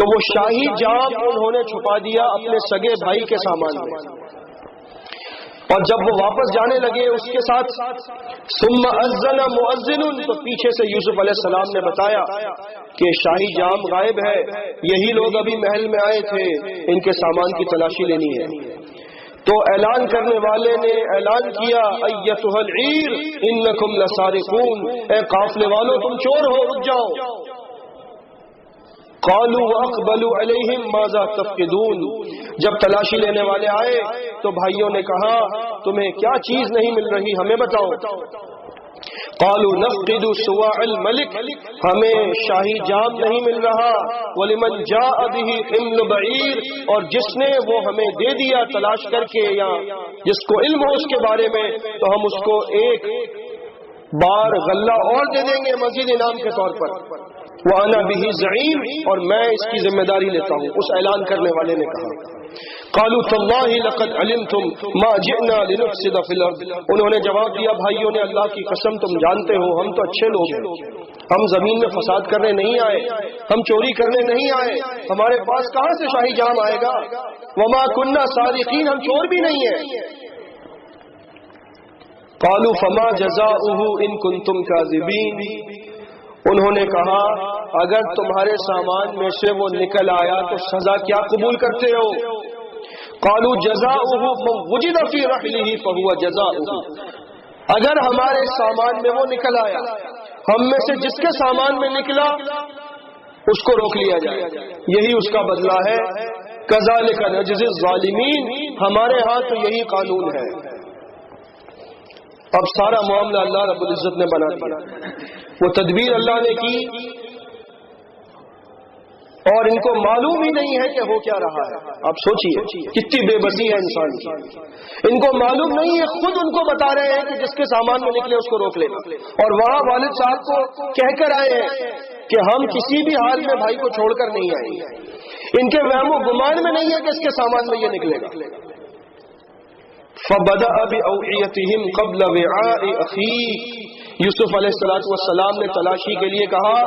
تو وہ شاہی جام انہوں نے چھپا دیا اپنے سگے بھائی کے سامان میں. اور جب وہ واپس جانے لگے اس کے ساتھ ثم اذن مؤذن. تو پیچھے سے یوسف علیہ السلام نے بتایا کہ شاہی جام غائب ہے، یہی لوگ ابھی محل میں آئے تھے، ان کے سامان کی تلاشی لینی ہے. تو اعلان کرنے والے نے اعلان کیا ایتھا العیر انکم لسارقون. اے قافلے والو تم چور ہو، رک جاؤ. قالوا واقبلوا علیہم ماذا تفقدون. جب تلاشی لینے والے آئے تو بھائیوں نے کہا تمہیں کیا چیز نہیں مل رہی ہمیں بتاؤ. قالوا نفقد سواع الملک. ہمیں شاہی جام نہیں مل رہا. ولمن جاء به حمل بعیر. اور جس نے وہ ہمیں دے دیا تلاش کر کے یا جس کو علم ہو اس کے بارے میں تو ہم اس کو ایک بار غلہ اور دے دیں گے مزید انعام کے طور پر. وَأَنَا بِهِ زَعِيمٌ. اور میں اس کی ذمہ داری لیتا ہوں، اس اعلان کرنے والے نے کہا. قالوا تاللہ لقد علمتم ما جئنا لنفسد فی الارض. انہوں نے جواب دیا بھائیوں نے اللہ کی قسم تم جانتے ہو ہم تو اچھے لوگ ہیں، ہم زمین میں فساد کرنے نہیں آئے، ہم چوری کرنے نہیں آئے، ہمارے پاس کہاں سے شاہی جام آئے گا. وما كنا سارقین. ہم چور بھی نہیں ہیں. قالوا فما جزاؤه ان كنتم كاذبین. انہوں نے کہا اگر تمہارے سامان میں سے وہ نکل آیا تو سزا کیا قبول کرتے ہو. قالوا جزاؤه من وجد في رحله فهو جزاؤه. اگر ہمارے سامان میں وہ نکل آیا، ہم میں سے جس کے سامان میں نکلا اس کو روک لیا جائے، یہی اس کا بدلہ ہے. كذلك نجزي الظالمین. ہمارے ہاں تو یہی قانون ہے. اب سارا معاملہ اللہ رب العزت نے بنا دیا، وہ تدبیر اللہ نے کی اور ان کو معلوم ہی نہیں ہے کہ ہو کیا رہا ہے. آپ سوچئے کتنی بے بسی ہے انسان کی. ان کو معلوم نہیں ہے، خود ان کو بتا رہے ہیں کہ جس کے سامان میں نکلے اس کو روک لینا. اور وہاں والد صاحب کو کہہ کر آئے ہیں کہ ہم کسی بھی حال میں بھائی کو چھوڑ کر نہیں آئیں گے. ان کے وہم و گمان میں نہیں ہے کہ اس کے سامان میں یہ نکلے گا. فبدأ بأوعيتهم قبل وعاء أخيه. یوسف علیہ السلام نے تلاشی کے لیے کہا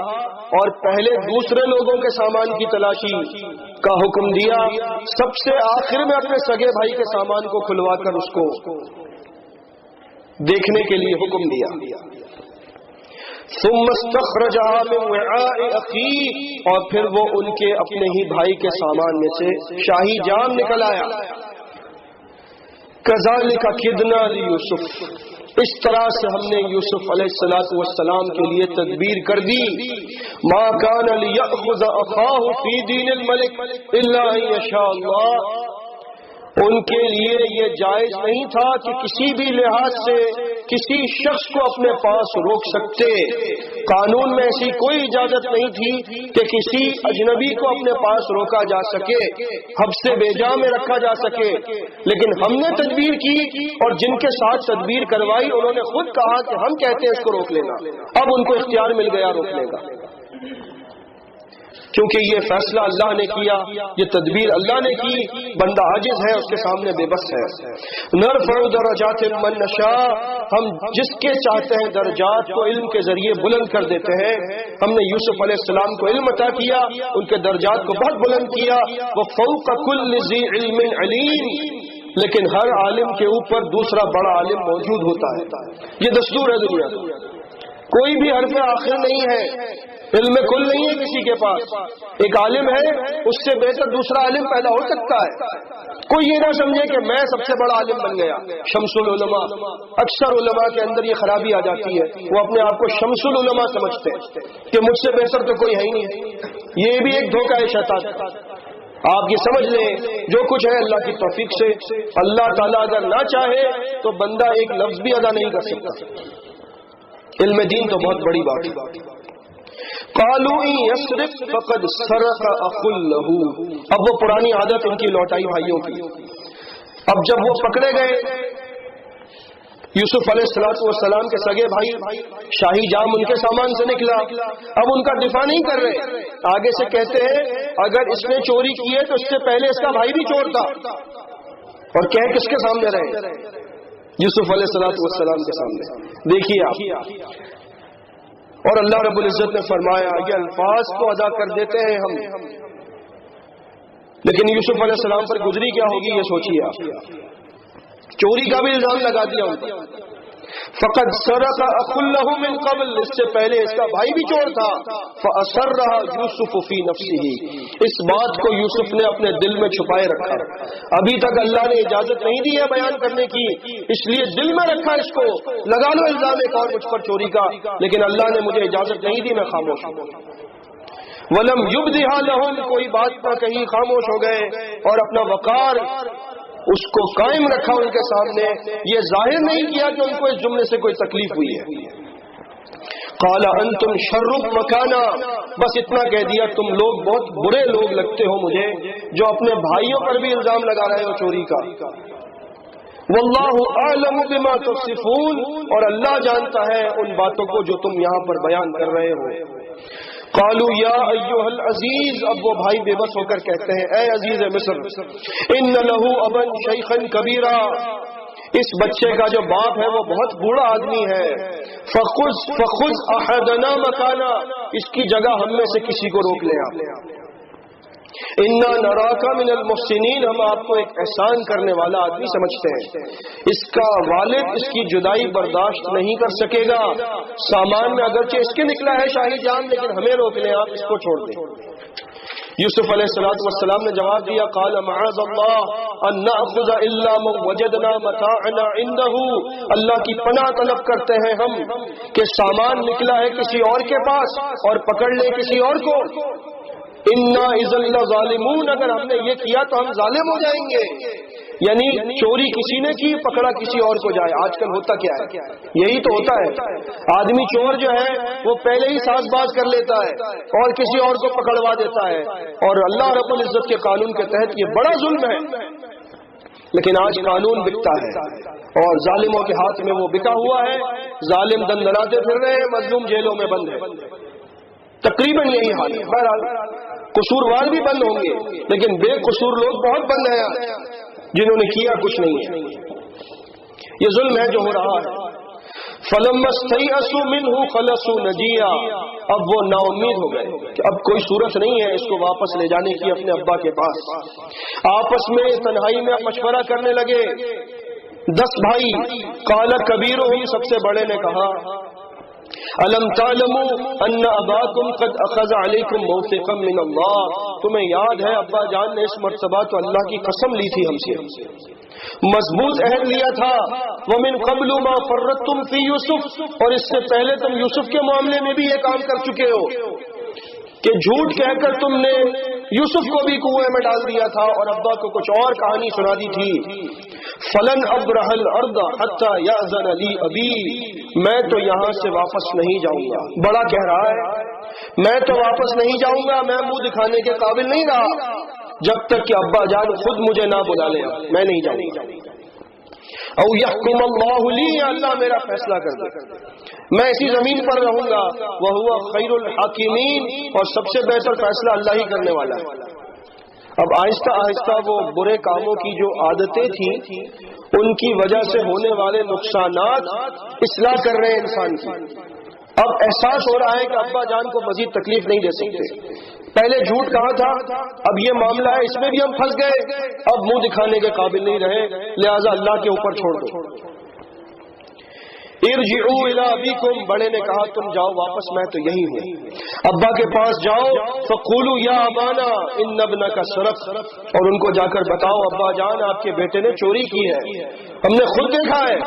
اور پہلے دوسرے لوگوں کے سامان کی تلاشی کا حکم دیا. سب سے آخر میں اپنے سگے بھائی کے سامان کو کھلوا کر اس کو دیکھنے کے لیے حکم دیا. ثم استخرجها من وعاء أخيه. اور پھر وہ ان کے اپنے ہی بھائی کے سامان میں سے شاہی جام نکل آیا. كذلك كدنا ليوسف. اس طرح سے ہم نے یوسف علیہ السلام کے لیے تدبیر کر دی. ما كان ليأخذ أخاه في دين الملك إلا أن يشاء الله. ان کے لیے یہ جائز نہیں تھا کہ کسی بھی لحاظ سے کسی شخص کو اپنے پاس روک سکتے. قانون میں ایسی کوئی اجازت نہیں تھی کہ کسی اجنبی کو اپنے پاس روکا جا سکے، حبس بیجا میں رکھا جا سکے. لیکن ہم نے تدبیر کی اور جن کے ساتھ تدبیر کروائی انہوں نے خود کہا کہ ہم کہتے ہیں اس کو روک لینا. اب ان کو اختیار مل گیا روکنے کا. کیونکہ یہ فیصلہ اللہ نے کیا، یہ تدبیر اللہ نے کی، بندہ عاجز ہے، اس کے سامنے بے بس ہے۔ نرفع درجات من نشاء، ہم جس کے چاہتے ہیں درجات کو علم کے ذریعے بلند کر دیتے ہیں۔ ہم نے یوسف علیہ السلام کو علم عطا کیا، ان کے درجات کو بہت بلند کیا۔ وفوق کل ذی علم علیم، لیکن ہر عالم کے اوپر دوسرا بڑا عالم موجود ہوتا ہے، یہ دستور ہے دنیا کا۔ کوئی بھی حرف آخر نہیں ہے، علم کل نہیں ہے کسی کے پاس۔ ایک عالم ہے، اس سے بہتر دوسرا عالم پیدا ہو سکتا ہے۔ کوئی یہ نہ سمجھے کہ میں سب سے بڑا عالم بن گیا، شمس العلماء۔ اکثر علماء کے اندر یہ خرابی آ جاتی ہے، وہ اپنے آپ کو شمس العلماء سمجھتے ہیں کہ مجھ سے بہتر تو کوئی ہے ہی نہیں۔ یہ بھی ایک دھوکہ ہے شیطان۔ آپ یہ سمجھ لیں جو کچھ ہے اللہ کی توفیق سے، اللہ تعالیٰ اگر نہ چاہے تو بندہ ایک لفظ بھی ادا نہیں کر سکتا۔ علم دین تو بہت بڑی بات ہے۔ قالوا ان يسرق فقد سرق اخ له، اب وہ پرانی عادت ان کی لوٹائی بھائیوں کی۔ اب جب وہ پکڑے گئے، یوسف علیہ السلام کے سگے بھائی، شاہی جام ان کے سامان سے نکلا، اب ان کا دفاع نہیں کر رہے، آگے سے کہتے ہیں اگر اس نے چوری کی ہے تو اس سے پہلے اس کا بھائی بھی چور تھا، اور کہہ کس کے سامنے رہے؟ یوسف علیہ السلام کے سامنے۔ دیکھیے آپ، اور اللہ رب العزت نے فرمایا یہ الفاظ تو ادا کر دیتے ہیں ہم، لیکن یوسف علیہ السلام پر گزری کیا ہوگی یہ سوچیے آپ۔ چوری کا بھی الزام لگا دیا ان کو۔ فقد سرق اخ له من قبل، اس سے پہلے اس کا بھائی بھی چور تھا۔ فأسرها يوسف في نفسه، اس بات کو یوسف نے اپنے دل میں چھپائے رکھا۔ ابھی تک اللہ نے اجازت نہیں دی ہے بیان کرنے کی، اس لیے دل میں رکھا اس کو، لگا لو الزام ایک اور مجھ پر چوری کا، لیکن اللہ نے مجھے اجازت نہیں دی، میں خاموش ہوں۔ ولم يبدها لهم، کوئی بات نہ کہی، خاموش ہو گئے، اور اپنا وقار اس کو قائم رکھا ان کے سامنے، یہ ظاہر نہیں کیا کہ ان کو اس جملے سے کوئی تکلیف ہوئی ہے۔ قال انتم شر مکانا، بس اتنا کہہ دیا تم لوگ بہت برے لوگ لگتے ہو مجھے، جو اپنے بھائیوں پر بھی الزام لگا رہے ہو چوری کا۔ واللہ اعلم بما تصفون، اور اللہ جانتا ہے ان باتوں کو جو تم یہاں پر بیان کر رہے ہو۔ قالوا یا ایھا العزیز، اب وہ بھائی بے بس ہو کر کہتے ہیں اے عزیز مصر، ان له ابا شیخا کبیرا، اس بچے کا جو باپ ہے وہ بہت بوڑھا آدمی ہے۔ فخذ احدنا مکانا، اس کی جگہ ہم میں سے کسی کو روک لے آپ۔ انا نراک من المحسنین، ہم آپ کو ایک احسان کرنے والا آدمی سمجھتے ہیں۔ اس کا والد اس کی جدائی برداشت نہیں کر سکے گا، سامان میں اگرچہ اس کے نکلا ہے شاہی جان، لیکن ہمیں روک لیں، آپ اس کو چھوڑ دیں۔ یوسف علیہ السلام نے جواب دیا قال معاذ اللہ ان ناخذ الا من وجدنا متاعنا عنده، اللہ کی پناہ طلب کرتے ہیں ہم کہ سامان نکلا ہے کسی اور کے پاس اور پکڑ لیں کسی اور کو۔ انا اذا لظالمون، اگر ہم نے یہ کیا تو ہم ظالم ہو جائیں گے، یعنی چوری کسی نے کی، پکڑا کسی اور کو جائے۔ آج کل ہوتا کیا ہے؟ یہی تو ہوتا ہے، آدمی چور جو ہے وہ پہلے ہی ساز باز کر لیتا ہے اور کسی اور کو پکڑوا دیتا ہے، اور اللہ رب العزت کے قانون کے تحت یہ بڑا ظلم ہے۔ لیکن آج قانون بکتا ہے اور ظالموں کے ہاتھ میں وہ بکا ہوا ہے، ظالم دندناتے پھر رہے ہیں، مظلوم جیلوں میں بند ہے۔ تقریباً یہی حال ہے۔ بہرحال قصوروار بھی بند ہوں گے، لیکن بے قصور لوگ بہت بند ہیں جنہوں نے کیا کچھ نہیں ہے۔ یہ ظلم ہے جو ہو رہا ہے۔ فَلَمَّا اسْتَيْأَسُوا مِنْهُ خَلَصُوا نَجِيًّا، اب وہ نا امید ہو گئے کہ اب کوئی صورت نہیں ہے اس کو واپس لے جانے کی اپنے ابا کے پاس۔ آپس میں تنہائی میں مشورہ کرنے لگے 10 بھائی۔ قَالَ كَبِيرُهُمْ، سب سے بڑے نے کہا الم تعلموا ان اباکم قد اخذ علیکم موثقا من اللہ، تمہیں یاد ہے ابا جان نے اس مرتبہ تو اللہ کی قسم لی تھی ہم سے، مضبوط عہد لیا تھا۔ ومن قبل ما فرطتم فی یوسف، اور اس سے پہلے تم یوسف کے معاملے میں بھی یہ کام کر چکے ہو کہ جھوٹ کہہ کر تم نے یوسف کو بھی کنویں میں ڈال دیا تھا اور ابا کو کچھ اور کہانی سنا دی تھی۔ فلن ابرح الارض حتی یأذن لی ابی، میں تو یہاں سے واپس نہیں جاؤں گا، بڑا کہہ رہا ہے میں تو واپس نہیں جاؤں گا، میں منہ دکھانے کے قابل نہیں رہا جب تک کہ ابا جان خود مجھے نہ بلا لے، میں نہیں جاؤں گا۔ او یحکم اللہ لی، یا اللہ میرا فیصلہ کر دے، میں اسی زمین پر رہوں گا، وہو خیر الحاکمین، اور سب سے بہتر فیصلہ اللہ ہی کرنے والا ہے۔ اب آہستہ آہستہ وہ برے کاموں کی جو عادتیں تھیں ان کی وجہ سے ہونے والے نقصانات اصلاح کر رہے ہیں انسان کی۔ اب احساس ہو رہا ہے کہ ابا جان کو مزید تکلیف نہیں دے سکتے، پہلے جھوٹ کہا تھا، اب یہ معاملہ ہے اس میں بھی ہم پھنس گئے، اب منہ دکھانے کے قابل نہیں رہے، لہذا اللہ کے اوپر چھوڑ دو۔ ارجعوا الی ابیکم، بڑے نے کہا تم جاؤ واپس، میں تو یہی ہوں، ابا کے پاس جاؤ، فقولوا یا ابانا ان ابنک سرق، اور ان کو جا کر بتاؤ ابا جان آپ کے بیٹے نے چوری کی ہے، ہم نے خود دیکھا ہے۔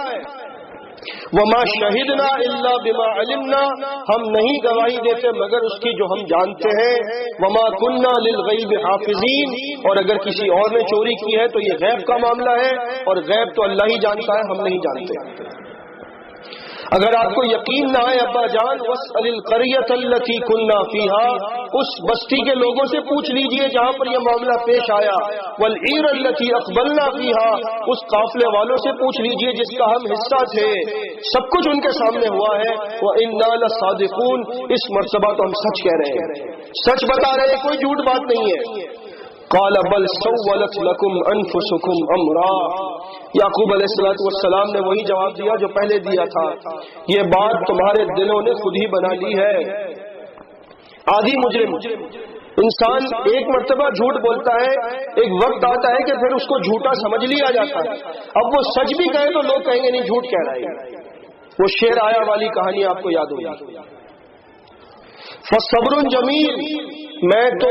وما شہدنا الا بما علمنا، ہم نہیں گواہی دیتے مگر اس کی جو ہم جانتے ہیں، وما کننا للغیب حافظین، اور اگر کسی اور نے چوری کی ہے تو یہ غیب کا معاملہ ہے، اور غیب تو اللہ ہی جانتا ہے، ہم نہیں جانتے۔ اگر آپ کو یقین نہ آئے ابا جان، واسأل القریۃ التی کنا فیہا، اس بستی کے لوگوں سے پوچھ لیجئے جہاں پر یہ معاملہ پیش آیا، والعیر التی اقبلنا فیہا، اس قافلے والوں سے پوچھ لیجئے جس کا ہم حصہ تھے، سب کچھ ان کے سامنے ہوا ہے، وإنا لصادقون، اس مرتبہ تو ہم سچ کہہ رہے ہیں، سچ بتا رہے ہیں، کوئی جھوٹ بات نہیں ہے۔ قال بل سولت لكم انفسكم امرا، یعقوب علیہ السلام نے وہی جواب دیا جو پہلے دیا تھا، یہ بات تمہارے دلوں نے خود ہی بنا لی ہے۔ آدھی مجرم انسان ایک مرتبہ جھوٹ بولتا ہے، ایک وقت آتا ہے کہ پھر اس کو جھوٹا سمجھ لیا جاتا ہے، اب وہ سچ بھی کہے تو لوگ کہیں گے نہیں جھوٹ کہہ رہا ہے۔ وہ شیر آیا والی کہانی آپ کو یاد ہوگی، فصبر جمیل، میں تو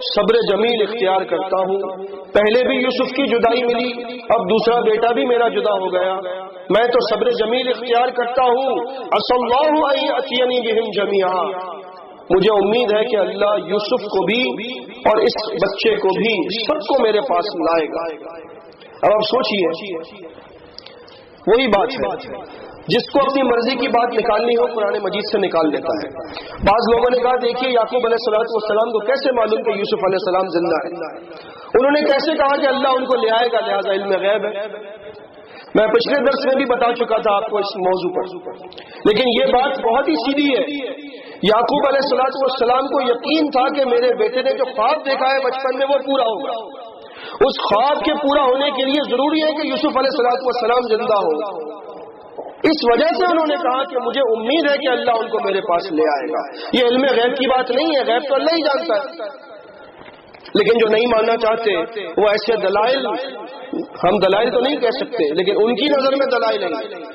صبر جمیل اختیار کرتا ہوں، پہلے بھی یوسف کی جدائی ملی، اب دوسرا بیٹا بھی میرا جدا ہو گیا، میں تو صبر جمیل اختیار کرتا ہوں۔ عسى الله ان يأتيني بهم جميعا، مجھے امید ہے کہ اللہ یوسف کو بھی اور اس بچے کو بھی سب کو میرے پاس لائے گا۔ اب آپ سوچئے، وہی بات ہے، جس کو اپنی مرضی کی بات نکالنی ہو قرآن مجید سے نکال لیتا ہے۔ بعض لوگوں نے کہا دیکھیے یعقوب علیہ السلام کو کیسے معلوم کہ یوسف علیہ السلام زندہ ہے، انہوں نے کیسے کہا کہ اللہ ان کو لے آئے گا، لہذا علم غیب ہے۔ میں پچھلے درس میں بھی بتا چکا تھا آپ کو اس موضوع پر، لیکن یہ بات بہت ہی سیدھی ہے۔ یعقوب علیہ السلام کو یقین تھا کہ میرے بیٹے نے جو خواب دیکھا ہے بچپن میں وہ پورا ہوگا، اس خواب کے پورا ہونے کے لیے ضروری ہے کہ یوسف علیہ السلام زندہ ہو، اس وجہ سے انہوں نے کہا کہ مجھے امید ہے کہ اللہ ان کو میرے پاس لے آئے گا۔ یہ علم غیب کی بات نہیں ہے، غیب تو اللہ ہی جانتا ہے، لیکن جو نہیں ماننا چاہتے وہ ایسے دلائل، ہم دلائل تو نہیں کہہ سکتے لیکن ان کی نظر میں دلائل نہیں،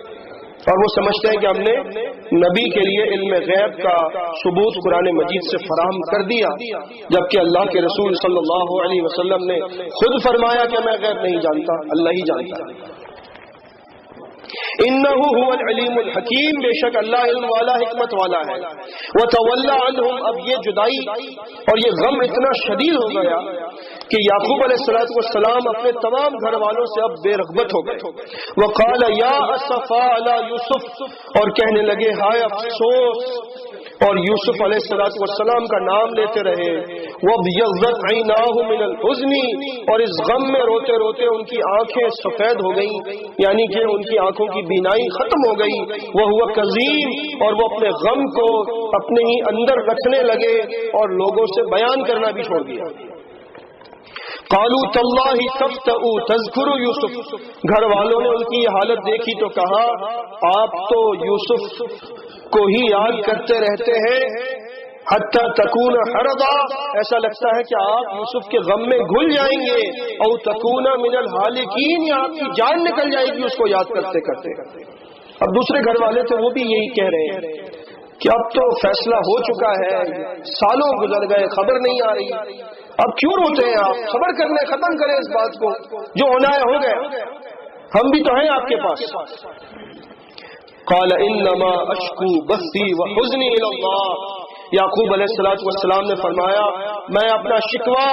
اور وہ سمجھتے ہیں کہ ہم نے نبی کے لیے علم غیب کا ثبوت قرآن مجید سے فراہم کر دیا، جبکہ اللہ کے رسول صلی اللہ علیہ وسلم نے خود فرمایا کہ میں غیب نہیں جانتا، اللہ ہی جانتا ہے۔ انہ هو العلیم الحکیم، بے شک اللہ علم والا حکمت والا ہے۔ وتولی عنہم، اب یہ جدائی اور یہ غم اتنا شدید ہو گیا کہ یعقوب علیہ السلام اپنے تمام گھر والوں سے اب بے رغبت ہو گئے۔ وقال یا اسفا علی یوسف، اور کہنے لگے ہائے افسوس، اور یوسف علیہ السلام کا نام لیتے رہے۔ وابیضت عیناہ من الحزن، اور اس غم میں روتے روتے ان کی آنکھیں سفید ہو گئیں، یعنی کہ ان کی آنکھوں کی بینائی ختم ہو گئی۔ وہو کظیم، اور وہ اپنے غم کو اپنے ہی اندر رکھنے لگے اور لوگوں سے بیان کرنا بھی چھوڑ دیا۔ قالوا تاللہ تفتأ تذکر یوسف، گھر والوں نے ان کی یہ حالت دیکھی تو کہا آپ تو یوسف کو ہی یاد کرتے رہتے ہیں، حتی تکون حرضا، ایسا لگتا ہے کہ آپ یوسف کے غم میں گھل جائیں گے، او تکون من الحالکین، یا آپ کی جان نکل جائے گی اس کو یاد کرتے کرتے۔ اب دوسرے گھر والے تھے وہ بھی یہی کہہ رہے ہیں کہ اب تو فیصلہ ہو چکا ہے، سالوں گزر گئے خبر نہیں آ رہی، اب کیوں روتے ہیں آپ، صبر کر لیں، ختم کریں اس بات کو، جو ہونا ہے ہو گیا، ہم بھی تو ہیں آپ کے پاس۔ قال انما اشکو بثی وحزنی الی اللہ، یعقوب علیہ السلام نے فرمایا میں اپنا شکوہ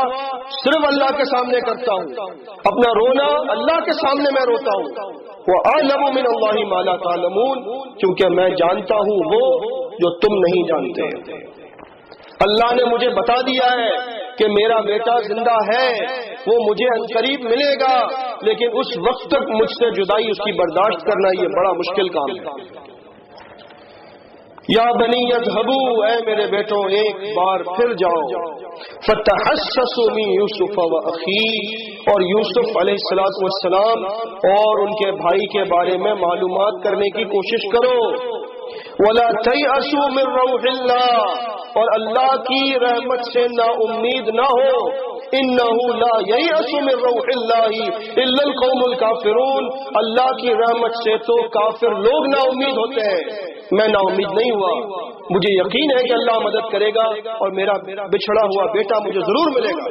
صرف اللہ کے سامنے کرتا ہوں، اپنا رونا اللہ کے سامنے میں روتا ہوں۔ وَأَعْلَمُ مِنَ اللَّهِ مَا لَا تَعْلَمُونَ، کیونکہ میں جانتا ہوں وہ جو تم نہیں جانتے۔ اللہ نے مجھے بتا دیا ہے کہ میرا بیٹا زندہ ہے، وہ مجھے عنقریب ملے گا، لیکن اس وقت تک مجھ سے جدائی اس کی برداشت کرنا یہ بڑا مشکل کام ہے۔ یا بنی اذهبوا، اے میرے بیٹوں ایک بار پھر جاؤ، فتحسسوا من یوسف و اخیہ، اور یوسف علیہ السلام اور ان کے بھائی کے بارے میں معلومات کرنے کی کوشش کرو۔ ولا تیأسوا من روح اللہ، اور اللہ کی رحمت سے نا امید نہ ہو، انہ لا ییأس من روح اللہ الا القوم الکافرون، اللہ کی رحمت سے تو کافر لوگ نا امید ہوتے ہیں۔ میں نا امید نہیں ہوا، مجھے یقین ہے کہ اللہ مدد کرے گا اور میرا بچھڑا ہوا بیٹا مجھے ضرور ملے گا۔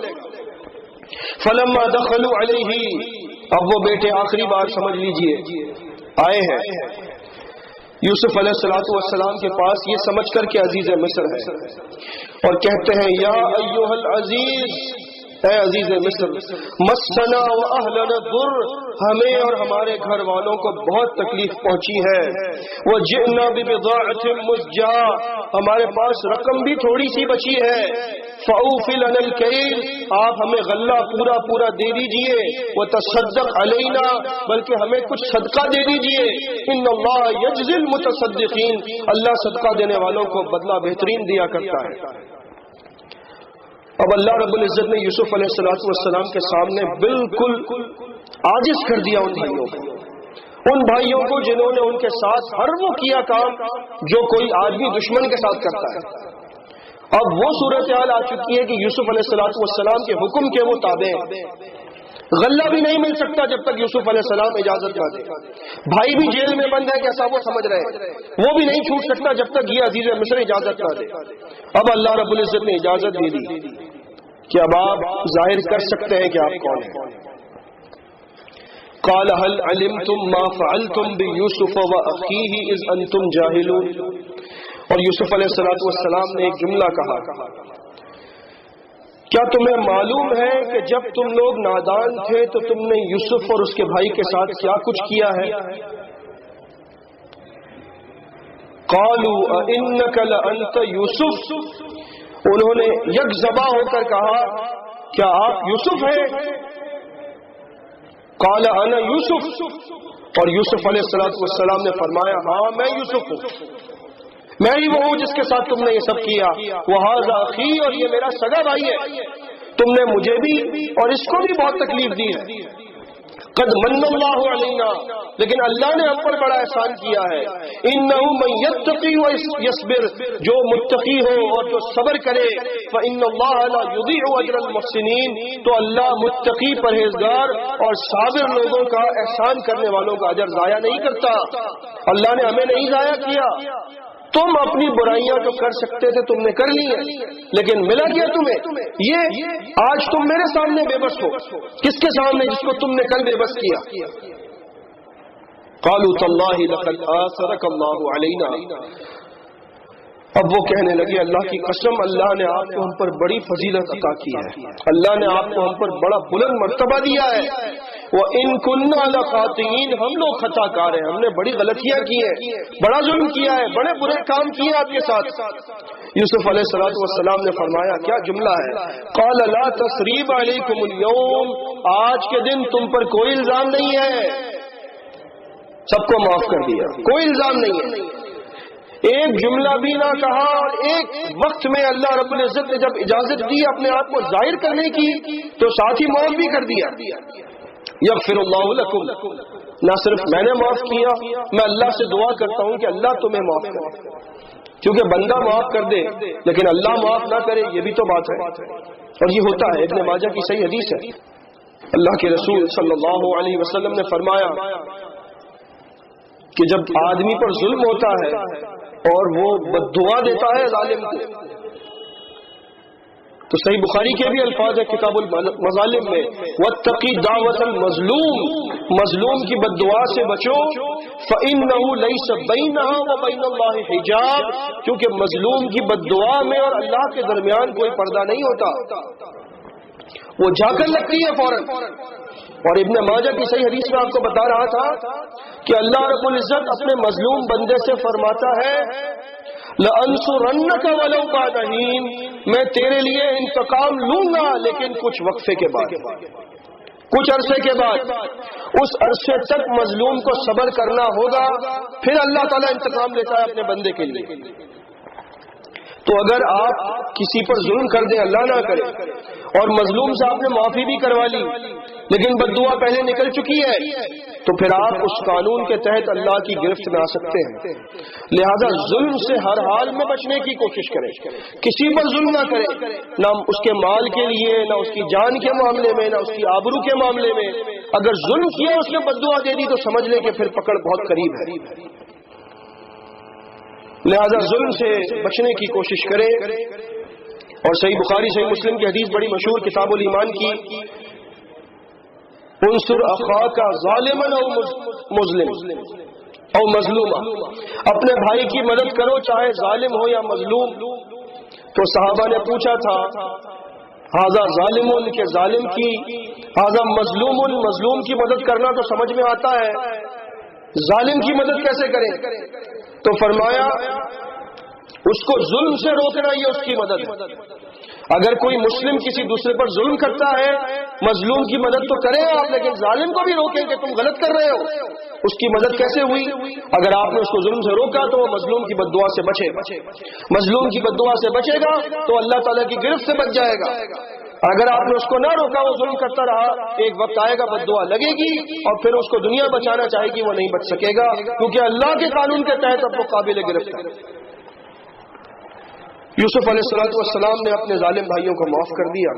فلما دخلوا علیہ، اب وہ بیٹے آخری بار سمجھ لیجئے آئے ہیں یوسف علیہ السلام کے پاس، یہ سمجھ کر کہ عزیز مصر ہے، اور کہتے ہیں یا ایھا العزیز، اے عزیز مصر، مسنا و اہلنا الضر، ہمیں اور ہمارے گھر والوں کو بہت تکلیف پہنچی ہے، وجئنا ببضاعۃ مزجاۃ، ہمارے پاس رقم بھی تھوڑی سی بچی ہے، فاوفی لنا الکیل، آپ ہمیں غلہ پورا پورا دے دیجئے، وتصدق علینا، بلکہ ہمیں کچھ صدقہ دے دیجئے، ان اللہ یجزی المتصدقین، اللہ صدقہ دینے والوں کو بدلہ بہترین دیا کرتا ہے۔ اب اللہ رب العزت نے یوسف علیہ السلام کے سامنے بالکل عاجز کر دیا ان بھائیوں کو جنہوں نے ان کے ساتھ ہر وہ کیا کام جو کوئی آدمی دشمن کے ساتھ کرتا ہے۔ اب وہ صورتحال آ چکی ہے کہ یوسف علیہ السلام کے حکم کے وہ تابع ہیں، غلہ بھی نہیں مل سکتا جب تک یوسف علیہ السلام اجازت نہ دے، بھائی بھی جیل میں بند ہے کیسا وہ سمجھ رہے، وہ بھی نہیں چھوٹ سکتا جب تک یہ عزیز مصر اجازت نہ دے۔ اب اللہ رب العزت نے اجازت دے دی کہ اب آپ ظاہر کر سکتے ہیں کہ آپ کون ہیں۔ قال هل علمتم ما فعلتم بيوسف واخيه اذ انتم جاهلون، اور یوسف علیہ السلام نے ایک جملہ کہا، کیا تمہیں معلوم ہے کہ جب تم لوگ نادان تھے تو تم نے یوسف اور اس کے بھائی کے ساتھ کیا کچھ کیا ہے؟ قالوا انك لانت یوسف، انہوں نے یک زباں ہو کر کہا کیا آپ یوسف ہیں؟ قال انا یوسف، اور یوسف علیہ السلام نے فرمایا ہاں میں یوسف ہوں، میں ہی وہ ہوں جس کے ساتھ تم نے یہ سب کیا، وہذا اخی، اور یہ میرا سگا بھائی ہے، تم نے مجھے بھی اور اس کو بھی بہت تکلیف دی ہے۔ قد من اللہ علینا، لیکن اللہ نے ہم پر بڑا احسان کیا ہے، انہ من یتقی ویصبر، جو متقی ہو اور جو صبر کرے، فان اللہ لا یضیع اجر المحسنین، تو اللہ متقی پرہیزگار اور صابر لوگوں کا احسان کرنے والوں کا اجر ضائع نہیں کرتا۔ اللہ نے ہمیں نہیں ضائع کیا، تم اپنی برائیاں تو کر سکتے تھے، تم نے کر لی ہیں، لیکن ملا کیا تمہیں؟ یہ آج تم میرے سامنے بے بس ہو، کس کے سامنے؟ جس کو تم نے کل بے بس کیا۔ قالوا تاللہ لقد آثرک اللہ علینا، اب وہ کہنے لگے اللہ کی قسم، اللہ نے آپ کو ہم پر بڑی فضیلت عطا کی ہے، اللہ نے آپ کو ہم پر بڑا بلند مرتبہ دیا ہے، وَإِن كُنَّا لَخَاطِئِينَ، ہم لوگ خطا کار ہیں، ہم نے بڑی غلطیاں کی ہیں، بڑا ظلم کیا ہے، بڑے برے کام کیے آپ کے ساتھ۔ یوسف علیہ السلام نے فرمایا کیا جملہ ہے، قَالَ لَا تَثْرِيبَ عَلَيْكُمُ الْيَوْمَ، آج کے دن تم پر کوئی الزام نہیں ہے، سب کو معاف کر دیا، کوئی الزام نہیں ہے۔ ایک جملہ بھی نہ کہا، اور ایک وقت میں اللہ رب العزت نے جب اجازت دی اپنے آپ کو ظاہر کرنے کی تو ساتھ ہی معاف بھی کر دیا۔ یغفر اللہ لکم، نہ صرف میں نے معاف کیا، میں اللہ سے دعا کرتا ہوں کہ اللہ تمہیں معاف کرے، کیونکہ بندہ معاف کر دے لیکن اللہ معاف نہ کرے یہ بھی تو بات ہے، اور یہ ہوتا ہے۔ ابن ماجہ کی صحیح حدیث ہے، اللہ کے رسول صلی اللہ علیہ وسلم نے فرمایا کہ جب آدمی پر ظلم ہوتا ہے اور وہ بددعا دیتا ہے ظالم کو، تو صحیح بخاری کے بھی الفاظ ہے کتاب المظالم میں، واتقی دعوت المظلوم، مظلوم کی بددعا سے بچو، فإنہ لیس بینہا وبین اللہ حجاب، کیونکہ مظلوم کی بددعا میں اور اللہ کے درمیان کوئی پردہ نہیں ہوتا، وہ جا کر لگتی ہے فوراً۔ اور ابن ماجہ کی صحیح حدیث میں آپ کو بتا رہا تھا کہ اللہ رب العزت اپنے مظلوم بندے سے فرماتا ہے لَأَنصُرَنَّكَ وَلَوْ بَعْدَ حِينٍ، میں تیرے لیے انتقام لوں گا، لیکن کچھ وقفے کے بعد، کچھ عرصے کے بعد، اس عرصے تک مظلوم کو صبر کرنا ہوگا، پھر اللہ تعالیٰ انتقام لیتا ہے اپنے بندے کے لیے۔ تو اگر آپ کسی پر ظلم کر دیں، اللہ نہ کرے، اور مظلوم سے آپ نے معافی بھی کروا لی لیکن بد دعا پہلے نکل چکی ہے، تو پھر آپ اس قانون کے تحت اللہ کی گرفت میں آ سکتے ہیں۔ لہذا ظلم سے ہر حال میں بچنے کی کوشش کریں، کسی پر ظلم نہ کریں، نہ اس کے مال کے لیے، نہ اس کی جان کے معاملے میں، نہ اس کی آبرو کے معاملے میں۔ اگر ظلم کیا، اس نے بد دعا دے دی، تو سمجھ لیں کہ پھر پکڑ بہت قریب ہے۔ لہذا ظلم سے بچنے کی کوشش کریں۔ اور صحیح بخاری صحیح مسلم کی حدیث بڑی مشہور کتاب الایمان کی، انصر اخاک ظالما او مظلم او مظلوما، اپنے بھائی کی مدد کرو چاہے ظالم ہو یا مظلوم۔ تو صحابہ نے پوچھا تھا، ھذا ظالم، کہ ظالم کی، ھذا مظلوم، مظلوم کی مدد کرنا تو سمجھ میں آتا ہے، ظالم کی مدد کیسے کریں؟ تو فرمایا اس کو ظلم سے روکنا یہ اس کی مدد ہے۔ اگر کوئی مسلم کسی دوسرے پر ظلم کرتا ہے، مظلوم کی مدد تو کریں آپ، لیکن ظالم کو بھی روکیں کہ تم غلط کر رہے ہو۔ اس کی مدد کیسے ہوئی؟ اگر آپ نے اس کو ظلم سے روکا تو وہ مظلوم کی بد دعا سے بچے گا، مظلوم کی بد دعا سے بچے گا تو اللہ تعالیٰ کی گرفت سے بچ جائے گا۔ اگر آپ نے اس کو نہ روکا، وہ ظلم کرتا رہا، ایک وقت آئے گا بد دعا لگے گی اور پھر اس کو دنیا بچانا چاہے گی، وہ نہیں بچ سکے گا، کیونکہ اللہ کے قانون کے تحت اب وہ قابل گرفت ہے۔ یوسف علیہ السلام نے اپنے ظالم بھائیوں کو معاف کر دیا،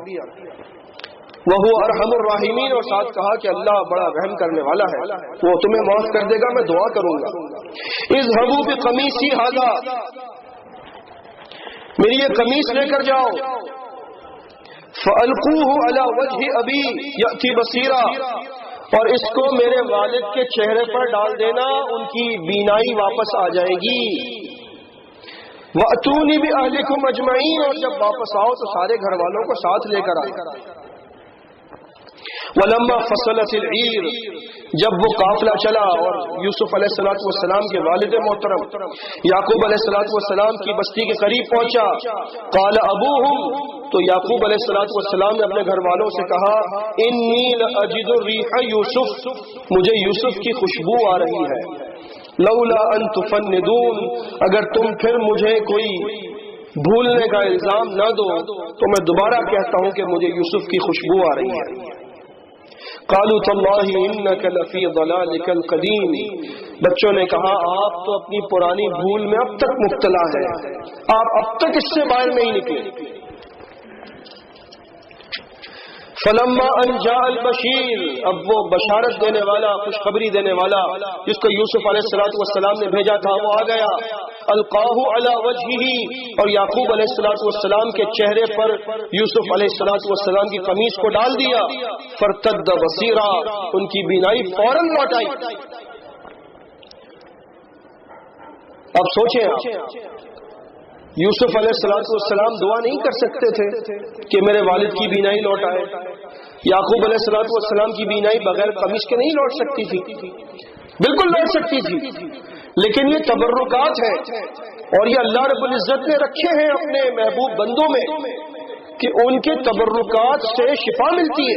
وہو ارحم الراحمین، اور ساتھ کہا کہ اللہ بڑا رحم کرنے والا ہے، وہ تمہیں معاف کر دے گا، میں دعا کروں گا۔ اذهبوا بقمیصی ھذا، میری یہ قمیص لے کر جاؤ، فَأَلْقُوهُ عَلَى وَجْهِ أَبِي يَأْتِ بَصِيرًا، اور اس کو میرے والد کے چہرے پر ڈال دینا، ان کی بینائی واپس آ جائے گی۔ وَأْتُونِي بِأَهْلِكُمْ أَجْمَعِينَ، اور جب واپس آؤ تو سارے گھر والوں کو ساتھ لے کر آؤ۔ وَلَمَّا فَصَلَتِ الْعِيرُ، جب وہ قافلہ چلا اور یوسف علیہ السلام کے والد محترم یعقوب علیہ السلام کی بستی کے قریب پہنچا، قال ابوہم، تو یعقوب علیہ السلام نے اپنے گھر والوں سے کہا، انی لأجد ریح یوسف، مجھے یوسف کی خوشبو آ رہی ہے، لولا ان تفندون، اگر تم پھر مجھے کوئی بھولنے کا الزام نہ دو تو میں دوبارہ کہتا ہوں کہ مجھے یوسف کی خوشبو آ رہی ہے۔ قالوا تاللہ انک لفی ضلالک القدیم، بچوں نے کہا آپ تو اپنی پرانی بھول میں اب تک مبتلا ہے، آپ اب تک اس سے باہر نہیں نکلے۔ فلما ان جاء البشیر، اب وہ بشارت دینے والا، خوشخبری دینے والا جس کو یوسف علیہ السلام نے بھیجا تھا، وہ آ گیا، القاہ علی وجہہ، اور یعقوب علیہ السلام کے چہرے پر یوسف علیہ السلام کی قمیص کو ڈال دیا، فرتد بصیرا، ان کی بینائی فوراً لوٹ آئی۔ اب سوچیں آپ، یوسف علیہ السلام دعا نہیں کر سکتے تھے کہ میرے والد کی بینائی لوٹ آئے؟ یعقوب علیہ السلام کی بینائی بغیر قمیص کے نہیں لوٹ سکتی تھی، بالکل لوٹ سکتی تھی، لیکن یہ تبرکات ہیں اور یہ اللہ رب العزت نے رکھے ہیں اپنے محبوب بندوں میں کہ ان کے تبرکات سے شفا ملتی ہے،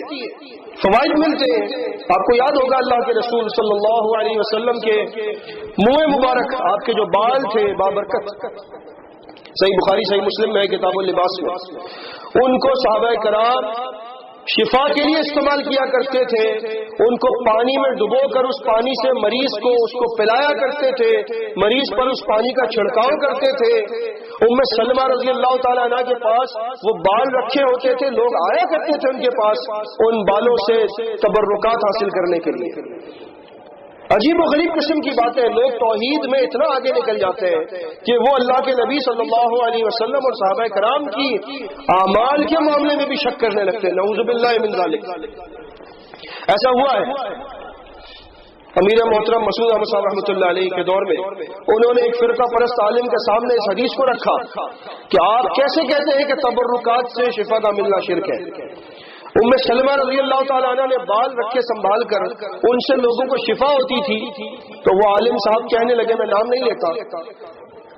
فوائد ملتے ہیں۔ آپ کو یاد ہوگا اللہ کے رسول صلی اللہ علیہ وسلم کے منہ مبارک، آپ کے جو بال تھے بابرکت، صحیح بخاری صحیح مسلم میں کتاب اللباس میں، ان کو صحابہ کرام شفا کے لیے استعمال کیا کرتے تھے، ان کو پانی میں ڈبو کر اس پانی سے مریض کو اس کو پلایا کرتے تھے، مریض پر اس پانی کا چھڑکاؤ کرتے تھے۔ ام سلمہ رضی اللہ تعالیٰ عنہ کے پاس وہ بال رکھے ہوتے تھے، لوگ آیا کرتے تھے ان کے پاس ان بالوں سے تبرکات حاصل کرنے کے لیے۔ عجیب و غریب قسم کی باتیں، لوگ توحید میں اتنا آگے نکل جاتے ہیں کہ وہ اللہ کے نبی صلی اللہ علیہ وسلم اور صحابہ کرام کی اعمال کے معاملے میں بھی شک کرنے لگتے ہیں، نعوذ باللہ من ذالک۔ ایسا ہوا ہے امیر محترم مسعود احمد صاحب رحمۃ اللہ علیہ کے دور میں، انہوں نے ایک فرقہ پرست عالم کے سامنے اس حدیث کو رکھا کہ آپ کیسے کہتے ہیں کہ تبرکات سے شفا کا ملنا شرک ہے؟ ام سلمہ رضی اللہ تعالیٰ عنہ نے بال رکھے سنبھال کر ان سے لوگوں کو شفا ہوتی تھی، تو وہ عالم صاحب کہنے لگے، میں نام نہیں لیتا،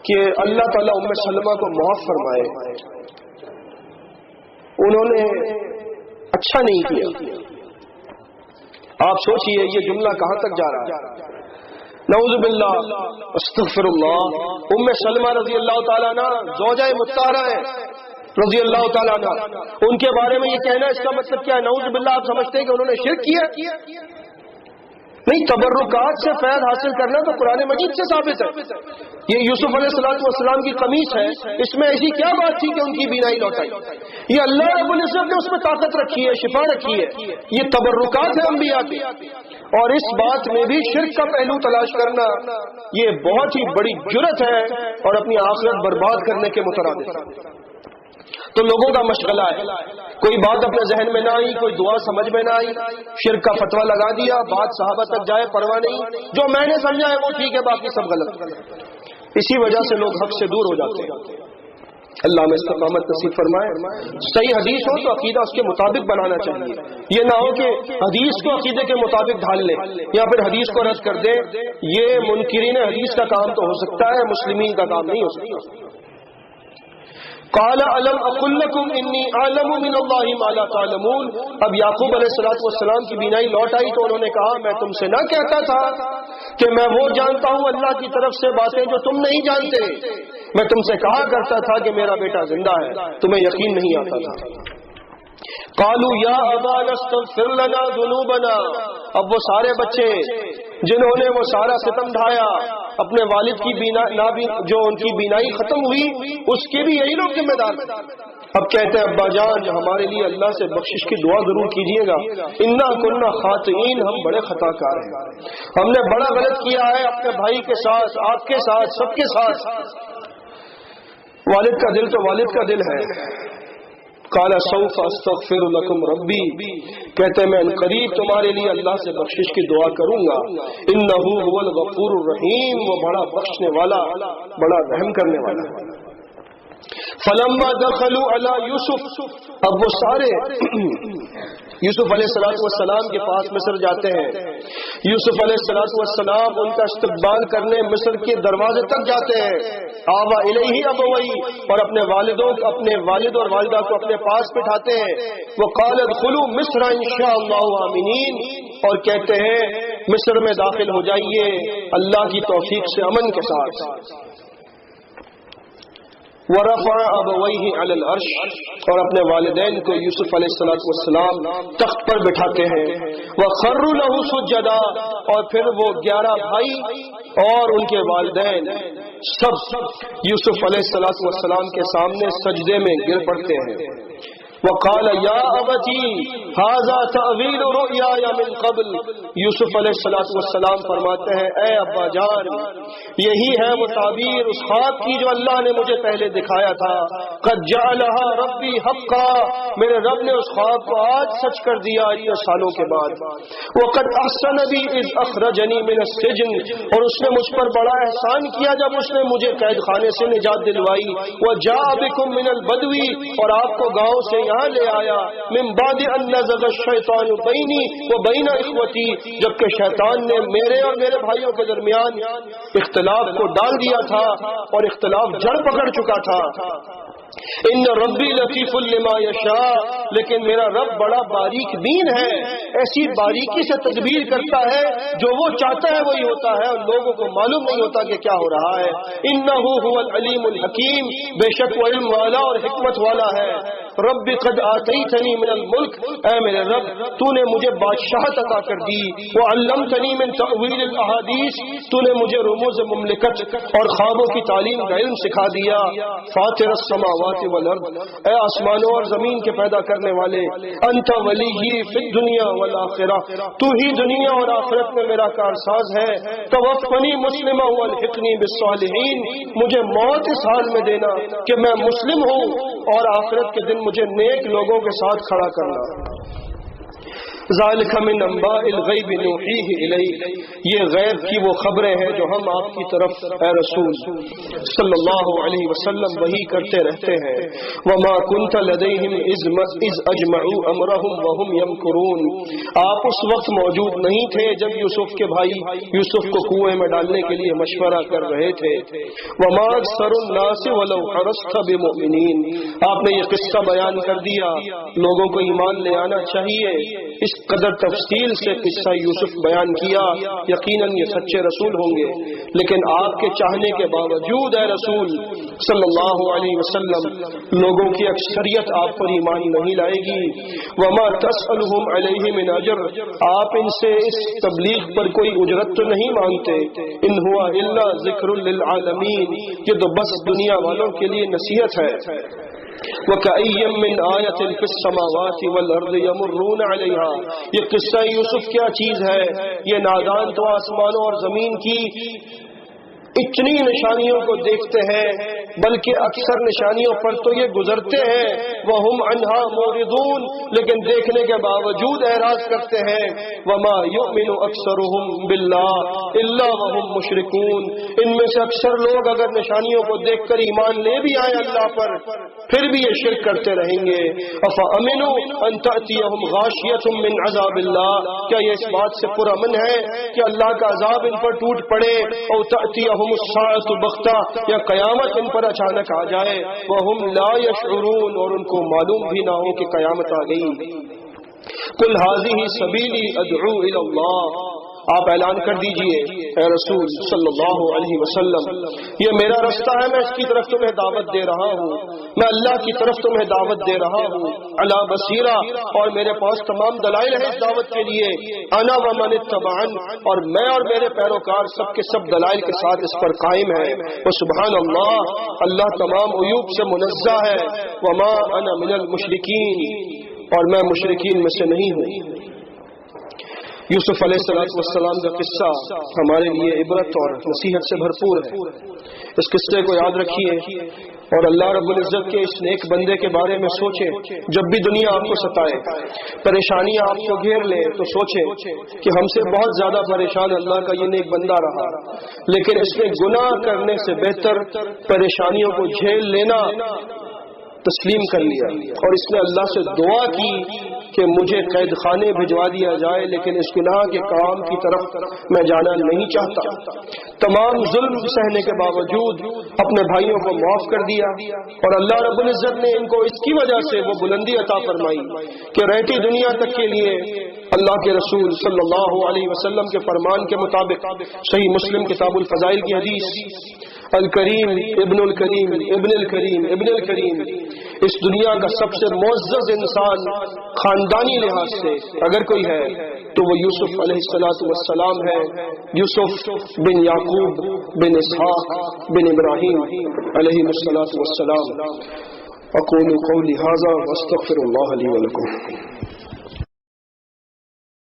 کہ اللہ تعالیٰ ام سلمہ کو معاف فرمائے، انہوں نے اچھا نہیں کیا. آپ سوچئے یہ جملہ کہاں تک جا رہا ہے. نعوذ باللہ استغفر اللہ. ام سلمہ رضی اللہ تعالیٰ عنہ زوجہ مطہرہ ہے رضی اللہ تعالیٰ عنہ, ان کے بارے میں یہ کہنا اس کا مطلب کیا ہے؟ نعوذ باللہ آپ سمجھتے ہیں کہ انہوں نے شرک کیا؟ نہیں, تبرکات سے فیض حاصل کرنا تو قرآن مجید سے ثابت ہے. یہ یوسف علیہ السلام کی قمیص ہے, اس میں ایسی کیا بات تھی کہ ان کی بینائی لوٹائی؟ یہ اللہ رب العزت نے اس میں طاقت رکھی ہے, شفا رکھی ہے. یہ تبرکات ہے انبیاء کی. اور اس بات میں بھی شرک کا پہلو تلاش کرنا یہ بہت ہی بڑی جرت ہے اور اپنی آخرت برباد کرنے کے مترادف ہے. تو لوگوں کا مشغلہ ہے, کوئی بات اپنے ذہن میں نہ آئی, کوئی دعا سمجھ میں نہ آئی, شرک کا فتویٰ لگا دیا, بات صحابہ تک جائے پرواہ نہیں, جو میں نے سمجھا ہے وہ ٹھیک ہے, باقی سب غلط. اسی وجہ سے لوگ حق سے دور ہو جاتے ہیں. اللہ میں استقامت نصیب فرمائے. صحیح حدیث ہو تو عقیدہ اس کے مطابق بنانا چاہیے. یہ نہ ہو کہ حدیث کو عقیدے کے مطابق ڈھال لیں یا پھر حدیث کو رد کر دیں. یہ منکرین حدیث کا کام تو ہو سکتا ہے, مسلمین کا کام نہیں ہو سکتا. قال الم اقل لكم انی اعلم من اللہ ما لا تعلمون. اب یعقوب علیہ السلام کی بینائی لوٹ آئی تو انہوں نے کہا میں تم سے نہ کہتا تھا کہ میں وہ جانتا ہوں اللہ کی طرف سے باتیں جو تم نہیں جانتے. میں تم سے کہا کرتا تھا کہ میرا بیٹا زندہ ہے, تمہیں یقین نہیں آتا تھا. قالوا یا ابانا استغفر لنا ذنوبنا. اب وہ سارے بچے جنہوں نے وہ سارا ستم ڈھایا, اپنے والد کی جو ان کی بینائی ختم ہوئی اس کے بھی یہی لوگ ذمہ دار تھے. اب کہتے ہیں ابا جان ہمارے لیے اللہ سے بخشش کی دعا ضرور کیجیے گا. انا کنا خاطئین, ہم بڑے خطا کار ہیں, ہم نے بڑا غلط کیا ہے اپنے بھائی کے ساتھ, آپ کے ساتھ, سب کے ساتھ. والد کا دل تو والد کا دل ہے. قال سوف استغفر لكم ربی. کہتے میں قریب تمہارے لیے اللہ سے بخشش کی دعا کروں گا. انہ هو الغفور الرحیم, وہ بڑا بخشنے والا, بڑا رحم کرنے والا. فلما دخلوا علی یوسف, اب وہ سارے یوسف علیہ السلام کے پاس مصر جاتے ہیں. یوسف علیہ السلام ان کا استقبال کرنے مصر کے دروازے تک جاتے ہیں. آوا الیہ ابویہ, اور اپنے والد اور والدہ کو اپنے پاس بٹھاتے ہیں. وقال ادخلوا مصر ان شاء اللہ آمنین, اور کہتے ہیں مصر میں داخل ہو جائیے اللہ کی توفیق سے امن کے ساتھ. ورفع ابویہ علی العرش, اور اپنے والدین کو یوسف علیہ السلام تخت پر بٹھاتے ہیں. وخروا له سجدا, اور پھر وہ 11 بھائی اور ان کے والدین سب یوسف علیہ السلام کے سامنے سجدے میں گر پڑتے ہیں. وقال یا ابتی ھذا تأویل رؤیایا من قبل. یوسف علیہ السلام فرماتے ہیں اے ابا جان, یہی ہے وہ تعبیر اس خواب کی جو اللہ نے مجھے پہلے دکھایا تھا. قد جعلها ربی حقا, میرے رب نے اس خواب کو آج سچ کر دیا اتنے سالوں کے بعد. وقد احسن بی اذ اخرجنی من السجن, اور اس نے مجھ پر بڑا احسان کیا جب اس نے مجھے قید خانے سے نجات دلوائی. وجاء بکم من البدوی, اور آپ کو گاؤں سے لے آیا. من بعد ان نزغ الشیطان بینی و بین اخوتی, جبکہ شیطان نے میرے اور میرے بھائیوں کے درمیان اختلاف کو ڈال دیا تھا اور اختلاف جڑ پکڑ چکا تھا. ان ربی لطیف لما یشاء, لیکن میرا رب بڑا باریک بین ہے, ایسی باریکی سے تدبیر کرتا ہے جو وہ چاہتا ہے وہی ہوتا ہے, اور لوگوں کو معلوم نہیں ہوتا کہ کیا ہو رہا ہے. انہ هو العلیم الحکیم, بے شک وہ علم والا اور حکمت والا ہے. رب قد آتیتنی من الملک, اے میرے رب تو نے مجھے بادشاہت عطا کر دی. وعلمتنی من تأویل الاحادیث, تو نے مجھے رموز مملکت اور خوابوں کی تعلیم کا علم سکھا دیا. فاطر السماوات والارض, اے آسمانوں اور زمین کے پیدا کرنے والے. انت ولی فی الدنیا والآخرہ, تو ہی دنیا اور آخرت میں میرا کارساز ہے. توفنی مسلما والحقنی بالصالحین, مجھے موت اس حال میں دینا کہ میں مسلم ہوں اور آخرت کے دن مجھے نیک لوگوں کے ساتھ کھڑا کرنا. ذالک من انباء الغیب نوحیہ الیک، یہ غیب کی وہ خبریں ہیں جو ہم آپ کی طرف اے رسول صلی اللہ علیہ وسلم وحی کرتے رہتے ہیں۔ وما کنت لدیہم اذ اجمعوا امرہم وہم یمکرون، آپ اس وقت موجود نہیں تھے جب یوسف کے بھائی یوسف کو کنویں میں ڈالنے کے لیے مشورہ کر رہے تھے۔ وما اکثر الناس ولو حرصت بمؤمنین، آپ نے یہ قصہ بیان کر دیا، لوگوں کو ایمان لے آنا چاہیے، اس قدر تفصیل سے قصہ یوسف بیان کیا، یقیناً یہ سچے رسول ہوں گے، لیکن آپ کے چاہنے کے باوجود اے رسول صلی اللہ علیہ وسلم لوگوں کی اکثریت آپ پر ایمان نہیں لائے گی۔ وما تسألهم علیہ من اجر، آپ ان سے اس تبلیغ پر کوئی اجرت تو نہیں مانگتے، ان ہوا الا ذکر للعالمین، یہ تو بس دنیا والوں کے لیے نصیحت ہے۔ وَكَأَيٍّ مِّنْ آيَةٍ فِي السَّمَاوَاتِ وَالْأَرْضِ يَمُرُّونَ عَلَيْهَا، یہ قصہ یوسف کیا چیز ہے، یہ نادان تو آسمانوں اور زمین کی اتنی نشانیوں کو دیکھتے ہیں، بلکہ اکثر نشانیوں پر تو یہ گزرتے ہیں، وَهُمْ عَنْهَا مُعْرِضُونَ، لیکن دیکھنے کے باوجود اعراض کرتے ہیں۔ وَمَا يُؤْمِنُ أَكْثَرُهُمْ بِاللَّهِ إِلَّا وَهُمْ مُشْرِكُونَ، ان میں سے اکثر لوگ اگر نشانیوں کو دیکھ کر ایمان لے بھی آئے اللہ پر، پھر بھی یہ شرک کرتے رہیں گے۔ أَفَأَمِنُوا أَن تَأْتِيَهُمْ غَاشِيَةٌ مِّنْ عَذَابِ اللَّهِ، کیا یہ اس بات سے پرامن ہے کہ اللہ کا عذاب ان پر ٹوٹ پڑے، او تأتیہم الساعۃ بغتہ، یا قیامت ان پر اچانک آ جائے، وہم لا یشعرون، اور ان کو معلوم بھی نہ ہو کہ قیامت آ گئی۔ قل ھذہ سبیلی ادعو الی اللہ، آپ اعلان کر دیجئے اے رسول صلی اللہ علیہ وسلم، یہ میرا رستہ ہے، میں اس کی طرف تمہیں دعوت دے رہا ہوں، میں اللہ کی طرف تمہیں دعوت دے رہا ہوں، علی بصیرہ، اور میرے پاس تمام دلائل ہیں اس دعوت کے لیے، انا ومن اتبعن، اور میں اور میرے پیروکار سب کے سب دلائل کے ساتھ اس پر قائم ہیں۔ وسبحان اللہ، اللہ تمام عیوب سے منزہ ہے۔ وما انا من المشرکین، اور میں مشرکین میں سے نہیں ہوں۔ یوسف علیہ السلام کا قصہ ہمارے لیے عبرت اور نصیحت سے بھرپور ہے، اس قصے کو یاد رکھیے اور اللہ رب العزت کے اس نیک بندے کے بارے میں سوچیں۔ جب بھی دنیا آپ کو ستائے، پریشانیاں آپ کو گھیر لے، تو سوچیں کہ ہم سے بہت زیادہ پریشان اللہ کا یہ نیک بندہ رہا، لیکن اس نے گناہ کرنے سے بہتر پریشانیوں کو جھیل لینا تسلیم کر لیا، اور اس نے اللہ سے دعا کی کہ مجھے قید خانے بھجوا دیا جائے، لیکن اس گناہ کے کام کی طرف میں جانا نہیں چاہتا۔ تمام ظلم سہنے کے باوجود اپنے بھائیوں کو معاف کر دیا، اور اللہ رب العزت نے ان کو اس کی وجہ سے وہ بلندی عطا فرمائی کہ رہتی دنیا تک کے لیے اللہ کے رسول صلی اللہ علیہ وسلم کے فرمان کے مطابق صحیح مسلم کتاب الفضائل کی حدیث، الکریم ابن الکریم ابن الکریم ابن الکریم، اس دنیا کا سب سے معزز انسان خاندانی لحاظ سے اگر کوئی ہے تو وہ یوسف علیہ السلام ہے، یوسف بن یعقوب بن اسحاق بن ابراہیم علیہ السلام۔ اقول قولی ھذا واستغفر اللہ لی ولکم۔